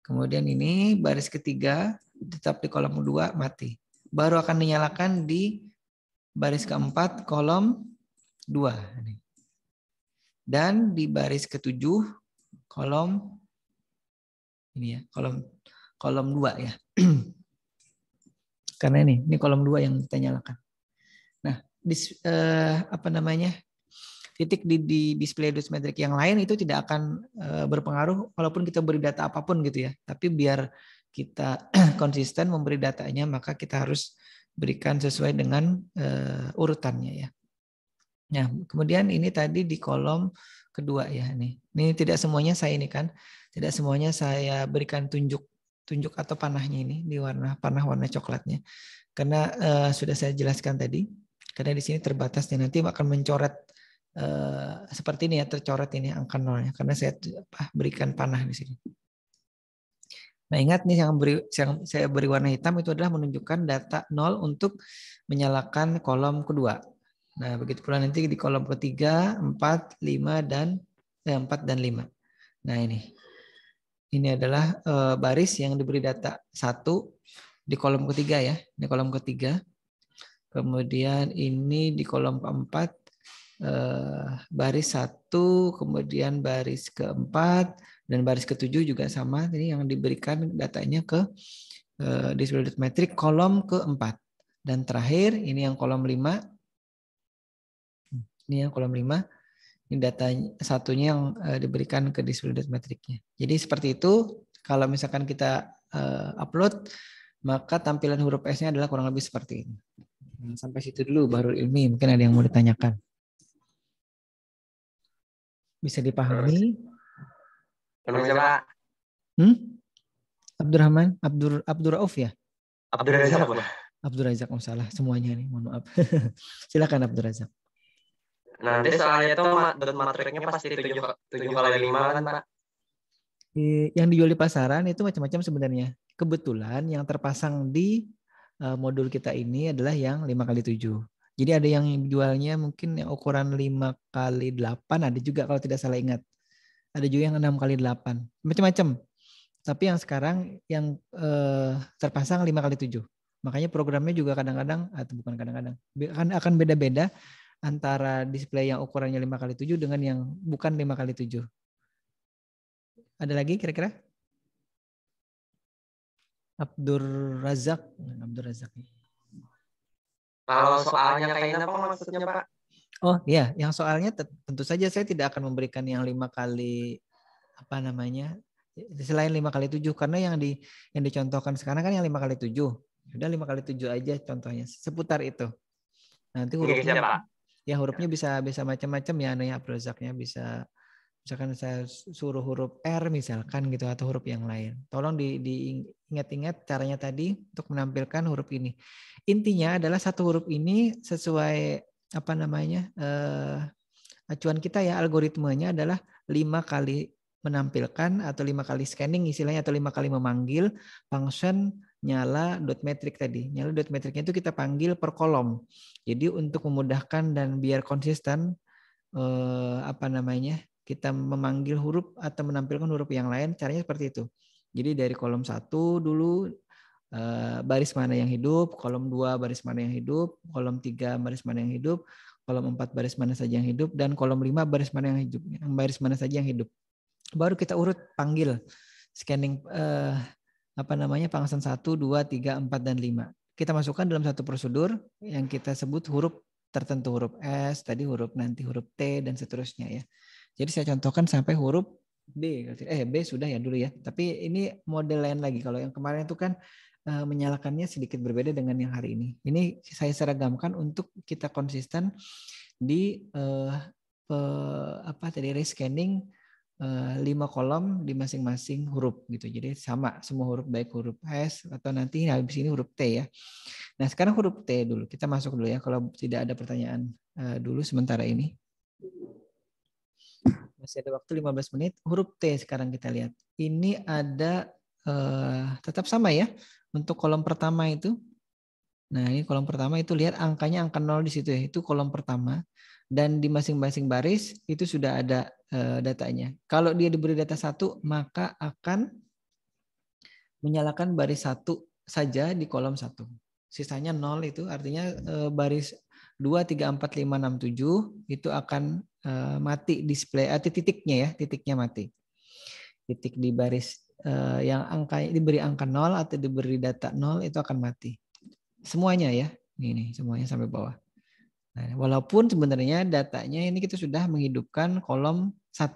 Kemudian ini baris ketiga tetap di kolom kedua mati. Baru akan dinyalakan di baris keempat kolom 2. Dan di baris ketujuh kolom ini ya, kolom 2 ya. Karena ini kolom 2 yang kita nyalakan. Nah, titik di display dot metric yang lain itu tidak akan berpengaruh walaupun kita beri data apapun gitu ya. Tapi biar kita konsisten memberi datanya, maka kita harus berikan sesuai dengan urutannya ya. Nah, kemudian ini tadi di kolom kedua ya nih. Ini tidak semuanya saya berikan tunjuk tunjuk atau panahnya ini di panah warna coklatnya. Karena sudah saya jelaskan tadi, karena di sini terbatas dan nanti akan mencoret seperti ini ya, tercoret ini angka nolnya karena saya berikan panah di sini. Nah, ingat nih yang saya beri warna hitam itu adalah menunjukkan data 0 untuk menyalakan kolom kedua. Nah, begitu pula nanti di kolom ketiga, 4, 5 dan 4 dan 5. Nah, ini adalah baris yang diberi data 1 di kolom ketiga ya, di kolom ketiga. Kemudian ini di kolom keempat baris 1, kemudian baris keempat dan baris ketujuh juga sama. Ini yang diberikan datanya ke display dot metric kolom keempat. Dan terakhir ini yang kolom 5. Ini yang kolom 5. Ini data satunya yang diberikan ke display dot metricnya. Jadi seperti itu. Kalau misalkan kita upload, maka tampilan huruf S-nya adalah kurang lebih seperti ini. Sampai situ dulu baru ilmi. Mungkin ada yang mau ditanyakan. Bisa dipahami? Namanya siapa? Abdurrahman, Abdur Rauf ya? Abdur Razak, Pak. Abdur Razak, salah semuanya nih, mohon maaf. Silakan Abdur Razak. Nanti soalnya itu dot matriknya pasti 7 kali 5 kan, Pak? Yang dijual di pasaran itu macam-macam sebenarnya. Kebetulan yang terpasang di modul kita ini adalah yang 5x7. Jadi ada yang jualnya mungkin yang ukuran 5x8, ada juga kalau tidak salah ingat. Ada juga yang 6x8. Macam-macam. Tapi yang sekarang yang terpasang 5x7. Makanya programnya juga kadang-kadang, atau bukan kadang-kadang, akan beda-beda antara display yang ukurannya 5x7 dengan yang bukan 5x7. Ada lagi kira-kira? Abdur Razak. Kalau soalnya kayak apa maksudnya, Pak? Oh iya, yang soalnya tentu saja saya tidak akan memberikan yang 5 kali selain 5x7 karena yang dicontohkan sekarang kan yang 5x7. Sudah 5x7 aja contohnya, seputar itu. Nanti hurufnya hurufnya bisa macam-macam ya, Naya Abdur Razaknya bisa. Misalkan saya suruh huruf R misalkan gitu atau huruf yang lain. Tolong diingat-ingat caranya tadi untuk menampilkan huruf ini. Intinya adalah satu huruf ini sesuai acuan kita ya, algoritmenya adalah 5 kali menampilkan atau 5 kali scanning istilahnya atau 5 kali memanggil function nyala dot metric tadi. Nyala dot metricnya itu kita panggil per kolom. Jadi untuk memudahkan dan biar konsisten kita memanggil huruf atau menampilkan huruf yang lain, caranya seperti itu. Jadi dari kolom 1 dulu baris mana yang hidup, kolom 2 baris mana yang hidup, kolom 3 baris mana yang hidup, kolom 4 baris mana saja yang hidup, dan kolom 5 baris mana yang hidup, baris mana saja yang hidup. Baru kita urut panggil scanning function 1, 2, 3, 4, dan 5. Kita masukkan dalam satu prosedur yang kita sebut huruf tertentu, huruf S, tadi huruf nanti huruf T, dan seterusnya ya. Jadi saya contohkan sampai huruf B. B sudah ya dulu ya. Tapi ini model lain lagi. Kalau yang kemarin itu kan menyalakannya sedikit berbeda dengan yang hari ini. Ini saya seragamkan untuk kita konsisten di rescanning 5 kolom di masing-masing huruf gitu. Jadi sama semua huruf, baik huruf S atau nanti habis ini huruf T ya. Nah sekarang huruf T dulu. Kita masuk dulu ya. Kalau tidak ada pertanyaan dulu sementara ini. Masih ada waktu 15 menit. Huruf T sekarang kita lihat. Ini ada tetap sama ya. Untuk kolom pertama itu. Nah ini kolom pertama itu lihat angkanya angka 0 di situ ya. Itu kolom pertama. Dan di masing-masing baris itu sudah ada datanya. Kalau dia diberi data 1 maka akan menyalakan baris 1 saja di kolom 1. Sisanya 0 itu artinya baris 2, 3, 4, 5, 6, 7 itu akan mati display atau titiknya mati. Titik di baris yang diberi angka 0 atau diberi data 0 itu akan mati. Semuanya ya. Ini semuanya sampai bawah. Nah, walaupun sebenarnya datanya ini kita sudah menghidupkan kolom 1.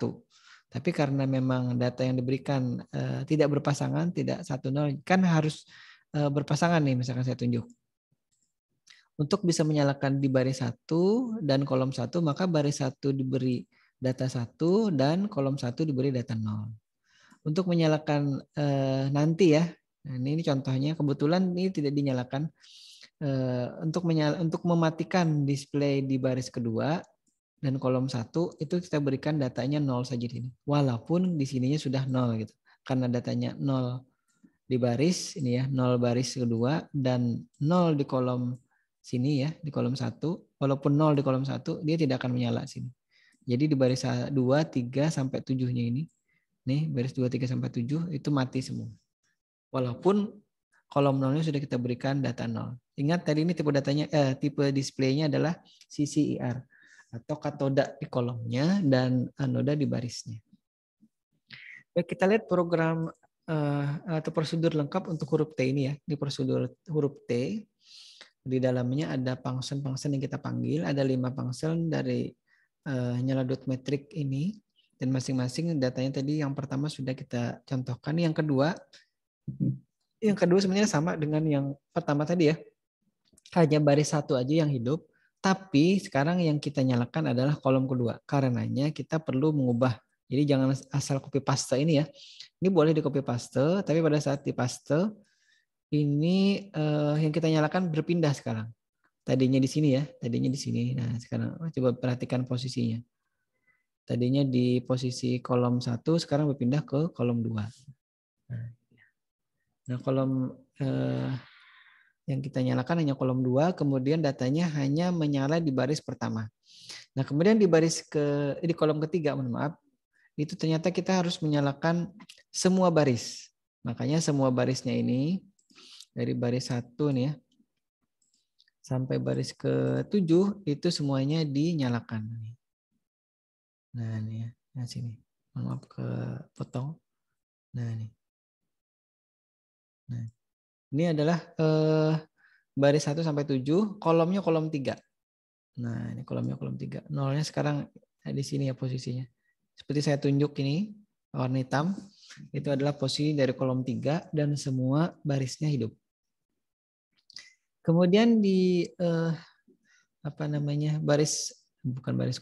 Tapi karena memang data yang diberikan tidak berpasangan, tidak 1, 0, kan harus berpasangan nih misalkan saya tunjuk. Untuk bisa menyalakan di baris 1 dan kolom 1, maka baris 1 diberi data 1 dan kolom 1 diberi data 0. Untuk menyalakan nanti ya. Nah, ini contohnya, kebetulan ini tidak dinyalakan. Untuk mematikan display di baris kedua dan kolom 1 itu kita berikan datanya 0 saja di sini. Walaupun di sininya sudah 0 gitu. Karena datanya 0 di baris ini ya, 0 baris kedua dan 0 di kolom sini ya, di kolom 1. Walaupun 0 di kolom 1, dia tidak akan menyala sini. Jadi di baris 2, 3 sampai 7-nya ini. Nih, baris 2, 3 sampai 7 itu mati semua. Walaupun kolom 0-nya sudah kita berikan data 0. Ingat tadi ini tipe displaynya adalah CCIR atau katoda di kolomnya dan anoda di barisnya. Baik, kita lihat program atau prosedur lengkap untuk huruf T ini ya. Di prosedur huruf T, di dalamnya ada function-function yang kita panggil. Ada 5 function dari nyala dot metric ini. Dan masing-masing datanya tadi yang pertama sudah kita contohkan. Yang kedua sebenarnya sama dengan yang pertama tadi ya. Hanya baris 1 aja yang hidup. Tapi sekarang yang kita nyalakan adalah kolom kedua. Karenanya kita perlu mengubah. Jadi jangan asal copy paste ini ya. Ini boleh di copy paste, tapi pada saat di paste ini yang kita nyalakan berpindah sekarang. Tadinya di sini ya, tadinya di sini. Nah, sekarang coba perhatikan posisinya. Tadinya di posisi kolom 1, sekarang berpindah ke kolom 2. Nah, kolom yang kita nyalakan hanya kolom 2, kemudian datanya hanya menyala di baris pertama. Nah, kemudian di kolom ketiga, mohon maaf, itu ternyata kita harus menyalakan semua baris. Makanya semua barisnya ini, dari baris 1 nih ya, sampai baris ke-7, itu semuanya dinyalakan. Nah, ini ya, nah sini. Mohon maaf kepotong. Nah, ini. Nah, ini adalah baris 1 sampai 7, kolomnya kolom 3. Nah, ini kolomnya kolom 3. Nolnya sekarang di sini ya posisinya. Seperti saya tunjuk ini, warna hitam, itu adalah posisi dari kolom 3 dan semua barisnya hidup. Kemudian di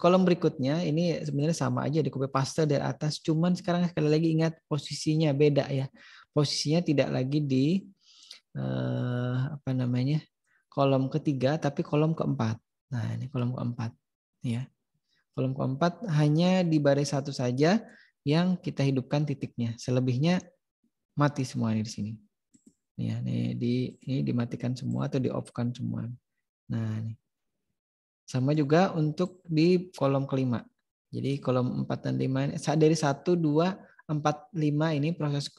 kolom berikutnya ini sebenarnya sama aja di copy paste dari atas, cuman sekarang sekali lagi ingat posisinya beda ya. Posisinya tidak lagi di kolom ketiga tapi kolom keempat. Nah, ini kolom keempat ya. Kolom keempat hanya di baris 1 saja yang kita hidupkan titiknya. Selebihnya mati semua di sini. Ya, ini dimatikan semua atau di off-kan semua. Nah, ini. Sama juga untuk di kolom kelima. Jadi kolom 4 dan 5 dari 1, 2, 4, 5 ini proses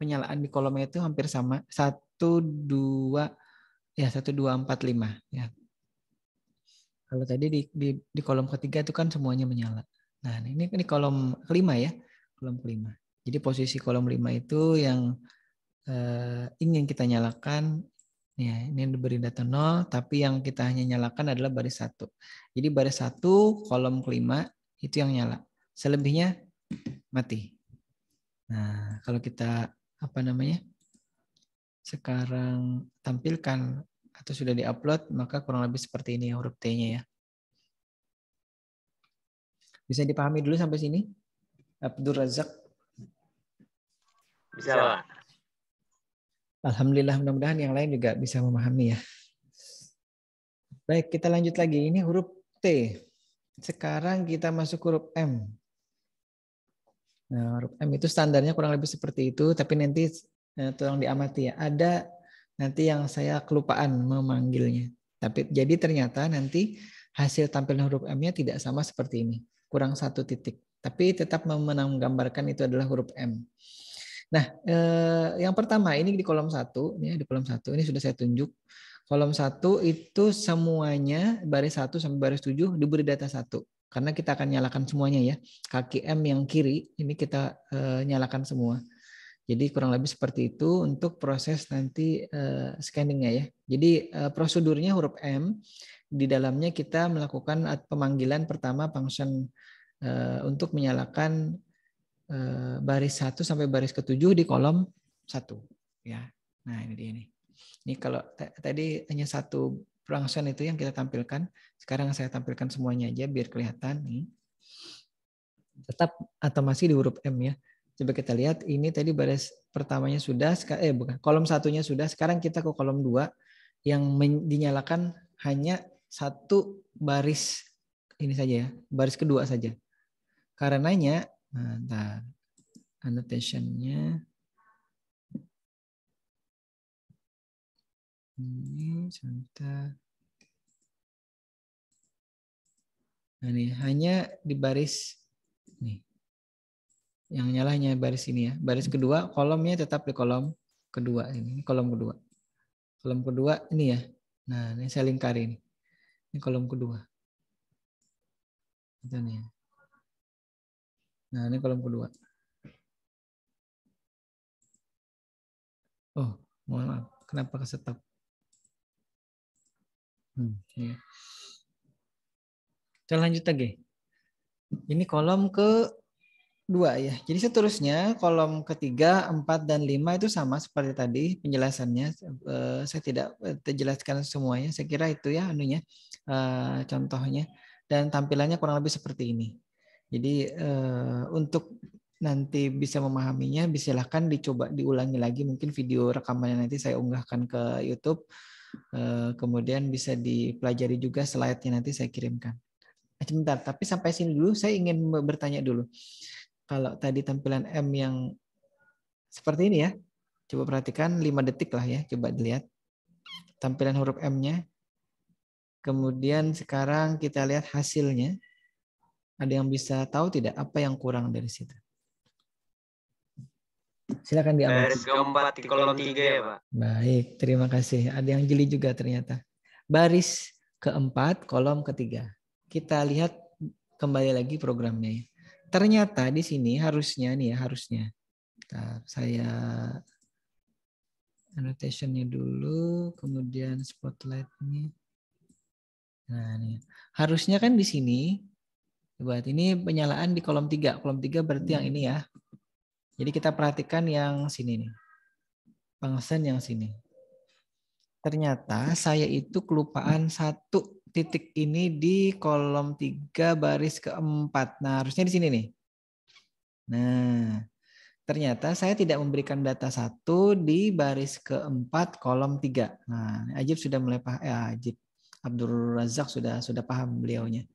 penyalaan di kolomnya itu hampir sama. 1, 2, 1, 2, 4, 5 ya. Kalau tadi di kolom ketiga itu kan semuanya menyala. Nah, ini kolom kelima ya. Kolom kelima. Jadi posisi kolom 5 itu yang ingin kita nyalakan. Ya, ini diberi data 0, tapi yang kita hanya nyalakan adalah baris 1. Jadi baris 1 kolom kelima itu yang nyala. Selebihnya mati. Nah, kalau kita sekarang tampilkan atau sudah diupload, maka kurang lebih seperti ini huruf T-nya ya. Bisa dipahami dulu sampai sini? Abdur Razak. Bisa, Pak. Alhamdulillah, mudah-mudahan yang lain juga bisa memahami ya. Baik, kita lanjut lagi. Ini huruf T. Sekarang kita masuk huruf M. Nah, huruf M itu standarnya kurang lebih seperti itu, tapi nanti tolong diamati ya. Ada nanti yang saya kelupaan memanggilnya. Tapi jadi ternyata nanti hasil tampilan huruf M-nya tidak sama seperti ini. Kurang 1 titik. Tapi tetap menggambarkan itu adalah huruf M. Nah, yang pertama ini di kolom 1, ya, di kolom 1 ini sudah saya tunjuk. Kolom 1 itu semuanya baris 1 sampai baris 7 diberi data 1. Karena kita akan nyalakan semuanya ya. Kaki M yang kiri ini kita nyalakan semua. Jadi kurang lebih seperti itu untuk proses nanti scanningnya ya. Jadi prosedurnya huruf M, di dalamnya kita melakukan pemanggilan pertama function untuk menyalakan baris 1 sampai baris ke-7 di kolom 1 ya. Nah, ini dia nih. Ini kalau tadi hanya 1 function itu yang kita tampilkan, sekarang saya tampilkan semuanya aja biar kelihatan nih. Tetap atau masih di huruf M ya. Coba kita lihat, ini tadi baris pertamanya sudah, bukan, kolom satunya sudah, sekarang kita ke kolom 2 yang dinyalakan hanya satu baris ini saja ya, baris kedua saja. Karenanya, nah, annotation-nya ini sebentar. Nah, ini hanya di baris nih. Yang nyalanya baris ini ya. Baris kedua, kolomnya tetap di kolom kedua ini kolom kedua. Kolom kedua ini ya. Nah, ini saya lingkari ini. Ini kolom kedua. Itu nih. Nah, ini kolom kedua. Oh, mohon maaf. Kenapa kesetop? Ya. Kita lanjut lagi. Ini kolom kedua ya. Jadi seterusnya kolom ketiga, 4 dan 5 itu sama seperti tadi penjelasannya. Saya tidak jelaskan semuanya. Saya kira itu ya anunya contohnya dan tampilannya kurang lebih seperti ini. Jadi untuk nanti bisa memahaminya, silahkan dicoba diulangi lagi. Mungkin video rekamannya nanti saya unggahkan ke YouTube. Kemudian bisa dipelajari juga slide-nya nanti saya kirimkan. Sebentar, tapi sampai sini dulu saya ingin bertanya dulu. Kalau tadi tampilan M yang seperti ini ya, coba perhatikan 5 detik lah ya, coba dilihat. Tampilan huruf M-nya. Kemudian sekarang kita lihat hasilnya. Ada yang bisa tahu tidak apa yang kurang dari situ? Silakan diamati. Baris keempat di kolom 3 ya, Pak. Baik, terima kasih. Ada yang jeli juga ternyata. Baris keempat, kolom ketiga. Kita lihat kembali lagi programnya. Ternyata di sini harusnya nih ya, harusnya. Bentar, saya annotation-nya dulu, kemudian spotlight-nya. Nah, nih. Harusnya kan di sini, buat ini penyalaan di kolom 3. Kolom 3 berarti yang ini ya. Jadi kita perhatikan yang sini nih. Function yang sini. Ternyata saya itu kelupaan satu titik ini di kolom 3 baris keempat. Nah, harusnya di sini nih. Nah, ternyata saya tidak memberikan data 1 di baris keempat kolom 3. Nah, Ajib sudah mulai paham. Ajib Abdul Razak sudah paham beliaunya.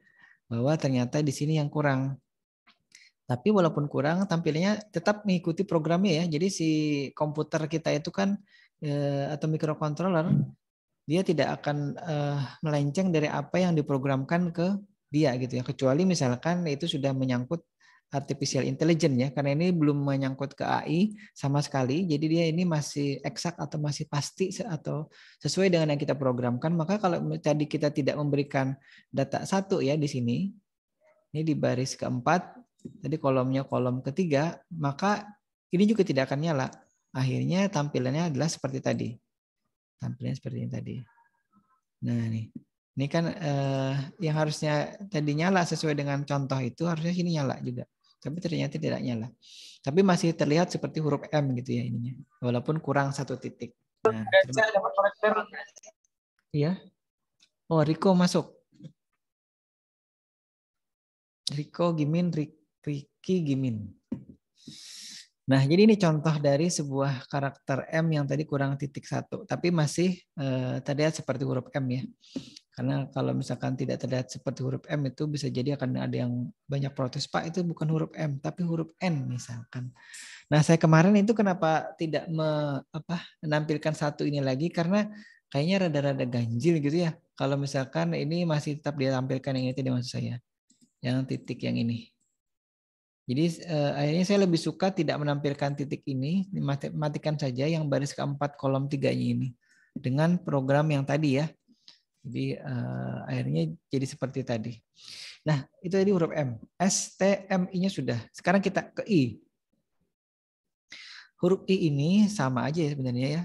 Bahwa ternyata di sini yang kurang. Tapi walaupun kurang, tampilannya tetap mengikuti programnya ya. Jadi si komputer kita itu kan atau microcontroller, dia tidak akan melenceng dari apa yang diprogramkan ke dia gitu ya. Kecuali misalkan itu sudah menyangkut artificial intelligence ya. Karena ini belum menyangkut ke AI sama sekali. Jadi dia ini masih eksak atau masih pasti atau sesuai dengan yang kita programkan. Maka kalau tadi kita tidak memberikan data 1 ya di sini, ini di baris keempat, tadi kolomnya kolom ketiga, maka ini juga tidak akan nyala. Akhirnya tampilannya adalah seperti tadi. Tampilannya seperti ini tadi. Nah ini kan yang harusnya tadi nyala sesuai dengan contoh itu, harusnya sini nyala juga. Tapi ternyata tidak nyala. Tapi masih terlihat seperti huruf M gitu ya ininya. Walaupun kurang 1 titik. Nah, iya. Oh, Riko masuk. Riko Gimin, Riki Gimin. Nah, jadi ini contoh dari sebuah karakter M yang tadi kurang titik 1, tapi masih terlihat seperti huruf M ya. Karena kalau misalkan tidak terlihat seperti huruf M itu bisa jadi akan ada yang banyak protes, Pak itu bukan huruf M tapi huruf N misalkan. Nah, saya kemarin itu kenapa tidak menampilkan 1 ini lagi karena kayaknya rada-rada ganjil gitu ya. Kalau misalkan ini masih tetap ditampilkan yang ini tadi maksud saya. Yang titik yang ini. Jadi akhirnya saya lebih suka tidak menampilkan titik ini, matikan saja yang baris keempat kolom 3-nya ini dengan program yang tadi ya. Jadi akhirnya jadi seperti tadi. Nah itu tadi huruf M, S, T, M, I-nya sudah. Sekarang kita ke I. Huruf I ini sama aja ya sebenarnya ya.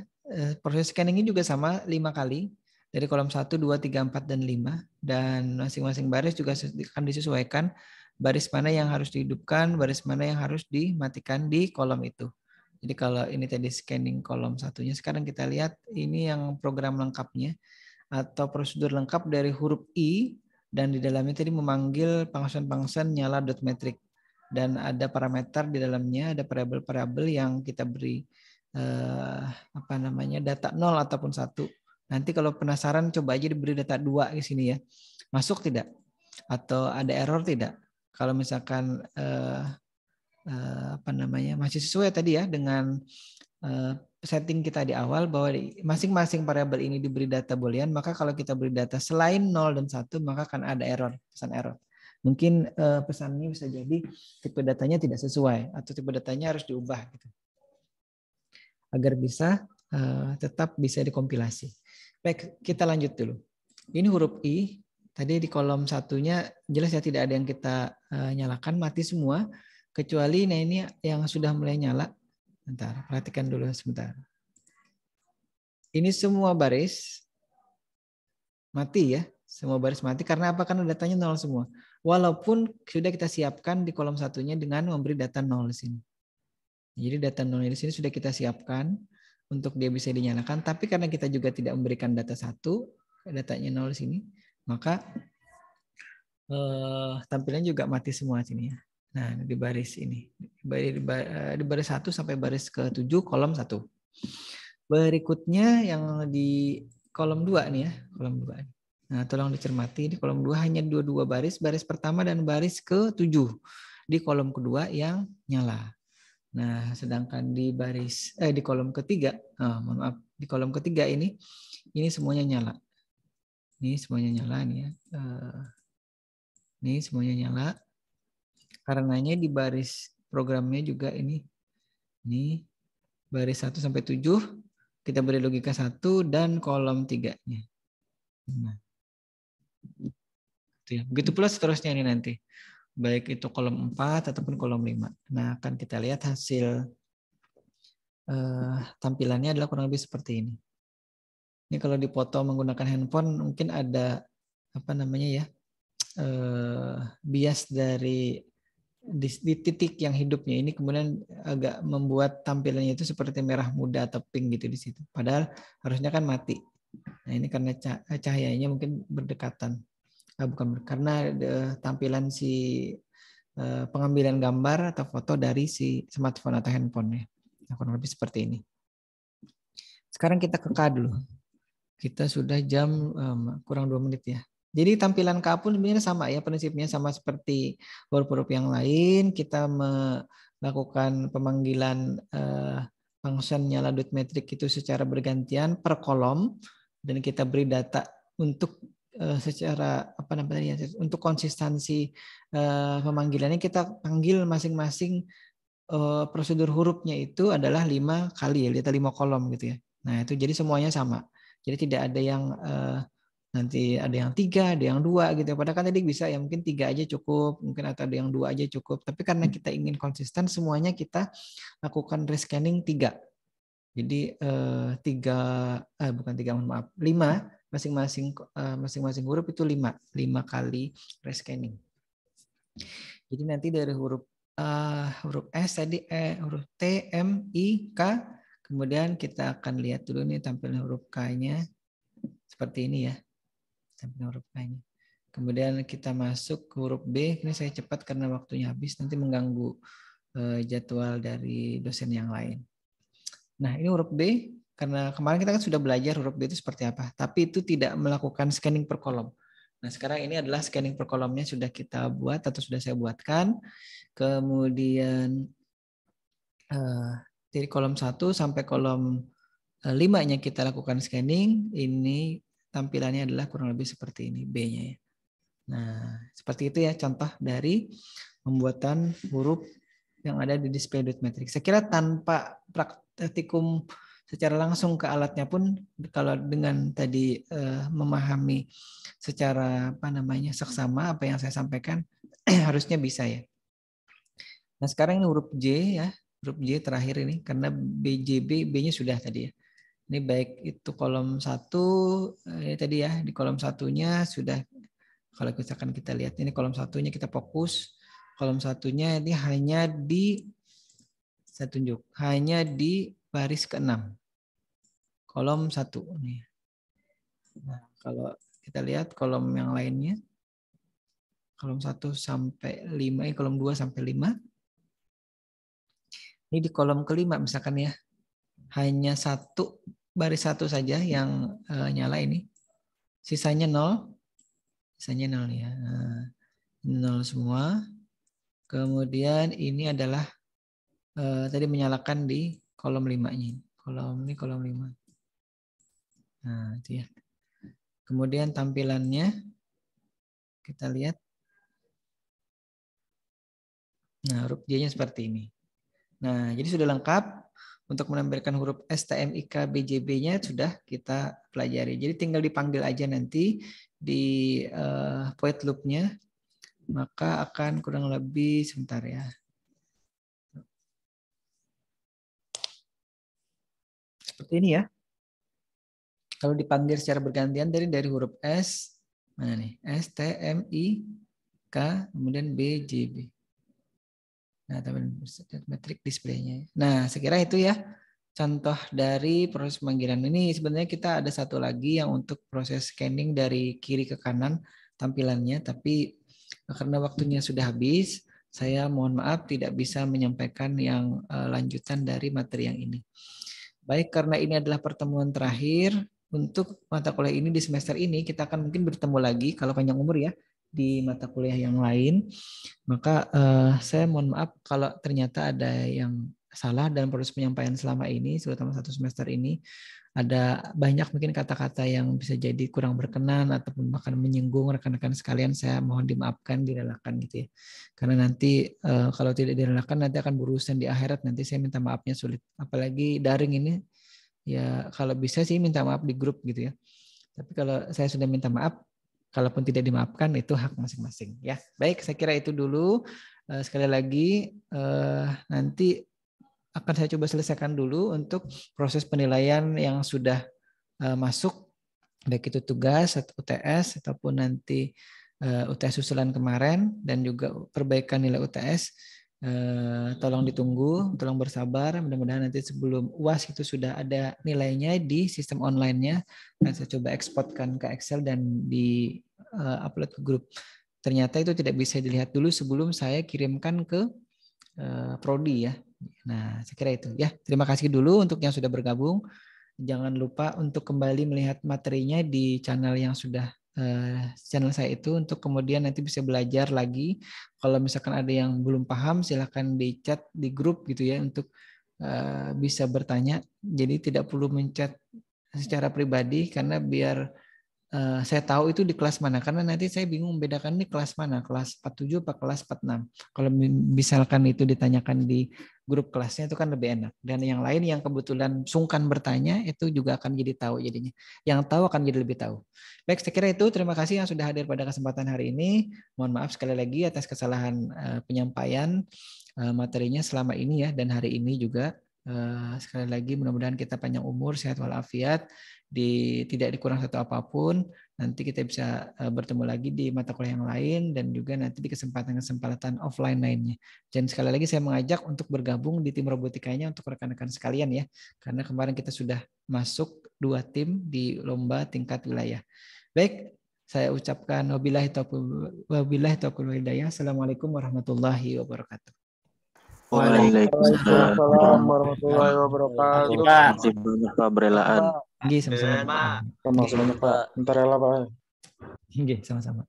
Proses scanning ini juga sama 5 kali. Dari kolom 1, 2, 3, 4, dan 5. Dan masing-masing baris juga akan disesuaikan. Baris mana yang harus dihidupkan, baris mana yang harus dimatikan di kolom itu. Jadi kalau ini tadi scanning kolom 1-nya, sekarang kita lihat ini yang program lengkapnya atau prosedur lengkap dari huruf I dan di dalamnya tadi memanggil function nyala.metric. dan ada parameter di dalamnya, ada variabel-variabel yang kita beri data 0 ataupun 1. Nanti kalau penasaran coba aja diberi data 2 di sini ya. Masuk tidak? Atau ada error tidak? Kalau misalkan masih sesuai tadi ya dengan setting kita di awal bahwa masing-masing variabel ini diberi data boolean, maka kalau kita beri data selain 0 dan 1 maka akan ada error, pesan error. Mungkin pesannya bisa jadi tipe datanya tidak sesuai atau tipe datanya harus diubah gitu. Agar bisa tetap bisa dikompilasi. Baik, kita lanjut dulu. Ini huruf I, tadi di kolom satunya jelas ya tidak ada yang kita nyalakan, mati semua. Kecuali nah ini yang sudah mulai nyala. Bentar, perhatikan dulu sebentar. Ini semua baris mati ya. Semua baris mati karena apa? Karena datanya 0 semua. Walaupun sudah kita siapkan di kolom satunya dengan memberi data 0 di sini. Jadi data 0 di sini sudah kita siapkan untuk dia bisa dinyalakan. Tapi karena kita juga tidak memberikan data 1, datanya 0 di sini, maka tampilannya juga mati semua sini ya. Nah, di baris ini. Di baris 1 sampai baris ke-7 kolom 1. Berikutnya yang di kolom 2 nih ya, kolom 2. Nah, tolong dicermati di kolom 2 hanya dua baris, baris pertama dan baris ke-7. Di kolom kedua yang nyala. Nah, sedangkan di di kolom ketiga, di kolom ketiga ini semuanya nyala. Ini semuanya nyala nih ya. Ini semuanya nyala. Karenanya di baris programnya juga ini baris 1 sampai 7 kita beri logika 1 dan kolom 3-nya. Nah. Begitu pula seterusnya ini nanti. Baik itu kolom 4 ataupun kolom 5. Nah, akan kita lihat hasil tampilannya adalah kurang lebih seperti ini. Ini kalau dipoto menggunakan handphone mungkin ada bias dari di titik yang hidupnya ini kemudian agak membuat tampilannya itu seperti merah muda atau pink gitu di situ. Padahal harusnya kan mati. Nah, ini karena cahayanya mungkin berdekatan. Bukan karena tampilan si pengambilan gambar atau foto dari si smartphone atau handphone ya. Nah, kurang lebih seperti ini. Sekarang kita ke K dulu. Kita sudah jam kurang 2 menit ya. Jadi tampilan K pun sebenarnya sama ya, prinsipnya sama seperti huruf-huruf yang lain. Kita melakukan pemanggilan function nyala dot metric itu secara bergantian per kolom dan kita beri data untuk secara untuk konsistensi pemanggilannya kita panggil masing-masing prosedur hurufnya itu adalah 5 kali ya, 5 kolom gitu ya. Nah, itu jadi semuanya sama. Jadi tidak ada yang nanti ada yang 3, ada yang 2 gitu. Padahal kan tadi bisa ya mungkin 3 aja cukup, mungkin atau ada yang 2 aja cukup. Tapi karena kita ingin konsisten semuanya kita lakukan rescanning 3. Jadi 5 masing-masing huruf itu 5 kali rescanning. Jadi nanti dari huruf S tadi huruf T, M, I, K, kemudian kita akan lihat dulu nih tampilan huruf K-nya seperti ini ya. Tampilan huruf K-nya. Kemudian kita masuk ke huruf B. Ini saya cepat karena waktunya habis, nanti mengganggu jadwal dari dosen yang lain. Nah, ini huruf B. Karena kemarin kita kan sudah belajar huruf B itu seperti apa, tapi itu tidak melakukan scanning per kolom. Nah, sekarang ini adalah scanning per kolomnya sudah kita buat atau sudah saya buatkan. Kemudian dari kolom 1 sampai kolom 5-nya kita lakukan scanning. Ini tampilannya adalah kurang lebih seperti ini B-nya ya. Nah, seperti itu ya contoh dari pembuatan huruf yang ada di display.metric. Saya kira tanpa praktikum secara langsung ke alatnya pun kalau dengan tadi memahami secara seksama apa yang saya sampaikan harusnya bisa ya. Nah, sekarang ini huruf J ya, huruf J terakhir ini karena BJB B-nya sudah tadi ya. Ini baik itu kolom 1 ini tadi ya, di kolom 1-nya sudah kalau misalkan kita lihat ini kolom 1-nya kita fokus. Kolom 1-nya ini hanya saya tunjuk, hanya di baris ke-6. Kolom 1 nih. Nah, kalau kita lihat kolom yang lainnya kolom 1 sampai 5, kolom 2 sampai 5. Ini di kolom kelima misalkan ya, hanya baris satu saja yang nyala ini. Sisanya 0. Sisanya 0 ya. 0 semua. Kemudian ini adalah tadi menyalakan di kolom 5-nya. Kolom 5. Nah, itu ya. Kemudian tampilannya kita lihat. Nah, huruf J-nya seperti ini. Nah, jadi sudah lengkap. Untuk menampilkan huruf S, T, M, I, K, B, J, B-nya sudah kita pelajari. Jadi tinggal dipanggil aja nanti di void loop-nya. Maka akan kurang lebih sebentar ya. Seperti ini ya. Kalau dipanggil secara bergantian dari huruf S, mana nih? S, T, M, I, K, kemudian B, J, B. Nah, metrik display-nya. Nah, sekira itu ya contoh dari proses pemanggilan. Ini sebenarnya kita ada satu lagi yang untuk proses scanning dari kiri ke kanan tampilannya, tapi karena waktunya sudah habis, saya mohon maaf tidak bisa menyampaikan yang lanjutan dari materi yang ini. Baik, karena ini adalah pertemuan terakhir untuk mata kuliah ini di semester ini, kita akan mungkin bertemu lagi kalau panjang umur ya di mata kuliah yang lain. Maka saya mohon maaf kalau ternyata ada yang salah dalam proses penyampaian selama ini, terutama satu semester ini. Ada banyak mungkin kata-kata yang bisa jadi kurang berkenan ataupun bahkan menyinggung rekan-rekan sekalian, saya mohon dimaafkan, direlakan gitu ya. Karena nanti kalau tidak direlakan nanti akan berurusan di akhirat, nanti saya minta maafnya sulit. Apalagi daring ini ya, kalau bisa sih minta maaf di grup gitu ya. Tapi kalau saya sudah minta maaf, kalaupun tidak dimaafkan itu hak masing-masing ya. Baik, saya kira itu dulu. Sekali lagi nanti akan saya coba selesaikan dulu untuk proses penilaian yang sudah masuk, baik itu tugas atau UTS ataupun nanti UTS susulan kemarin dan juga perbaikan nilai UTS. Tolong ditunggu, tolong bersabar. Mudah-mudahan nanti sebelum UAS itu sudah ada nilainya di sistem online-nya. Dan saya coba eksporkan ke Excel dan di upload ke grup. Ternyata itu tidak bisa dilihat dulu sebelum saya kirimkan ke Prodi ya. Nah, saya kira itu ya. Terima kasih dulu untuk yang sudah bergabung. Jangan lupa untuk kembali melihat materinya di channel yang sudah channel saya itu, untuk kemudian nanti bisa belajar lagi. Kalau misalkan ada yang belum paham, silahkan di chat di grup gitu ya untuk bisa bertanya. Jadi tidak perlu menchat secara pribadi karena biar saya tahu itu di kelas mana, karena nanti saya bingung membedakan ini kelas mana, kelas 47 apa kelas 46. Kalau misalkan itu ditanyakan di grup kelasnya itu kan lebih enak. Dan yang lain yang kebetulan sungkan bertanya itu juga akan jadi tahu jadinya. Yang tahu akan jadi lebih tahu. Baik, saya kira itu. Terima kasih yang sudah hadir pada kesempatan hari ini. Mohon maaf sekali lagi atas kesalahan penyampaian materinya selama ini ya, dan hari ini juga. Sekali lagi mudah-mudahan kita panjang umur, sehat walafiat, tidak dikurang satu apapun. Nanti kita bisa bertemu lagi di mata kuliah yang lain dan juga nanti di kesempatan offline lainnya. Dan sekali lagi saya mengajak untuk bergabung di tim robotikanya untuk rekan-rekan sekalian ya, karena kemarin kita sudah masuk 2 tim di lomba tingkat wilayah. Baik, saya ucapkan wabillahi taufiq wal hidayah. Assalamualaikum warahmatullahi wabarakatuh. Waalaikumsalam warahmatullahi wabarakatuh. Terima kasih banyak Pak Berelaan. Nggih, sama-sama. Sama-sama Pak. Bentar ya Pak. Nggih, sama-sama.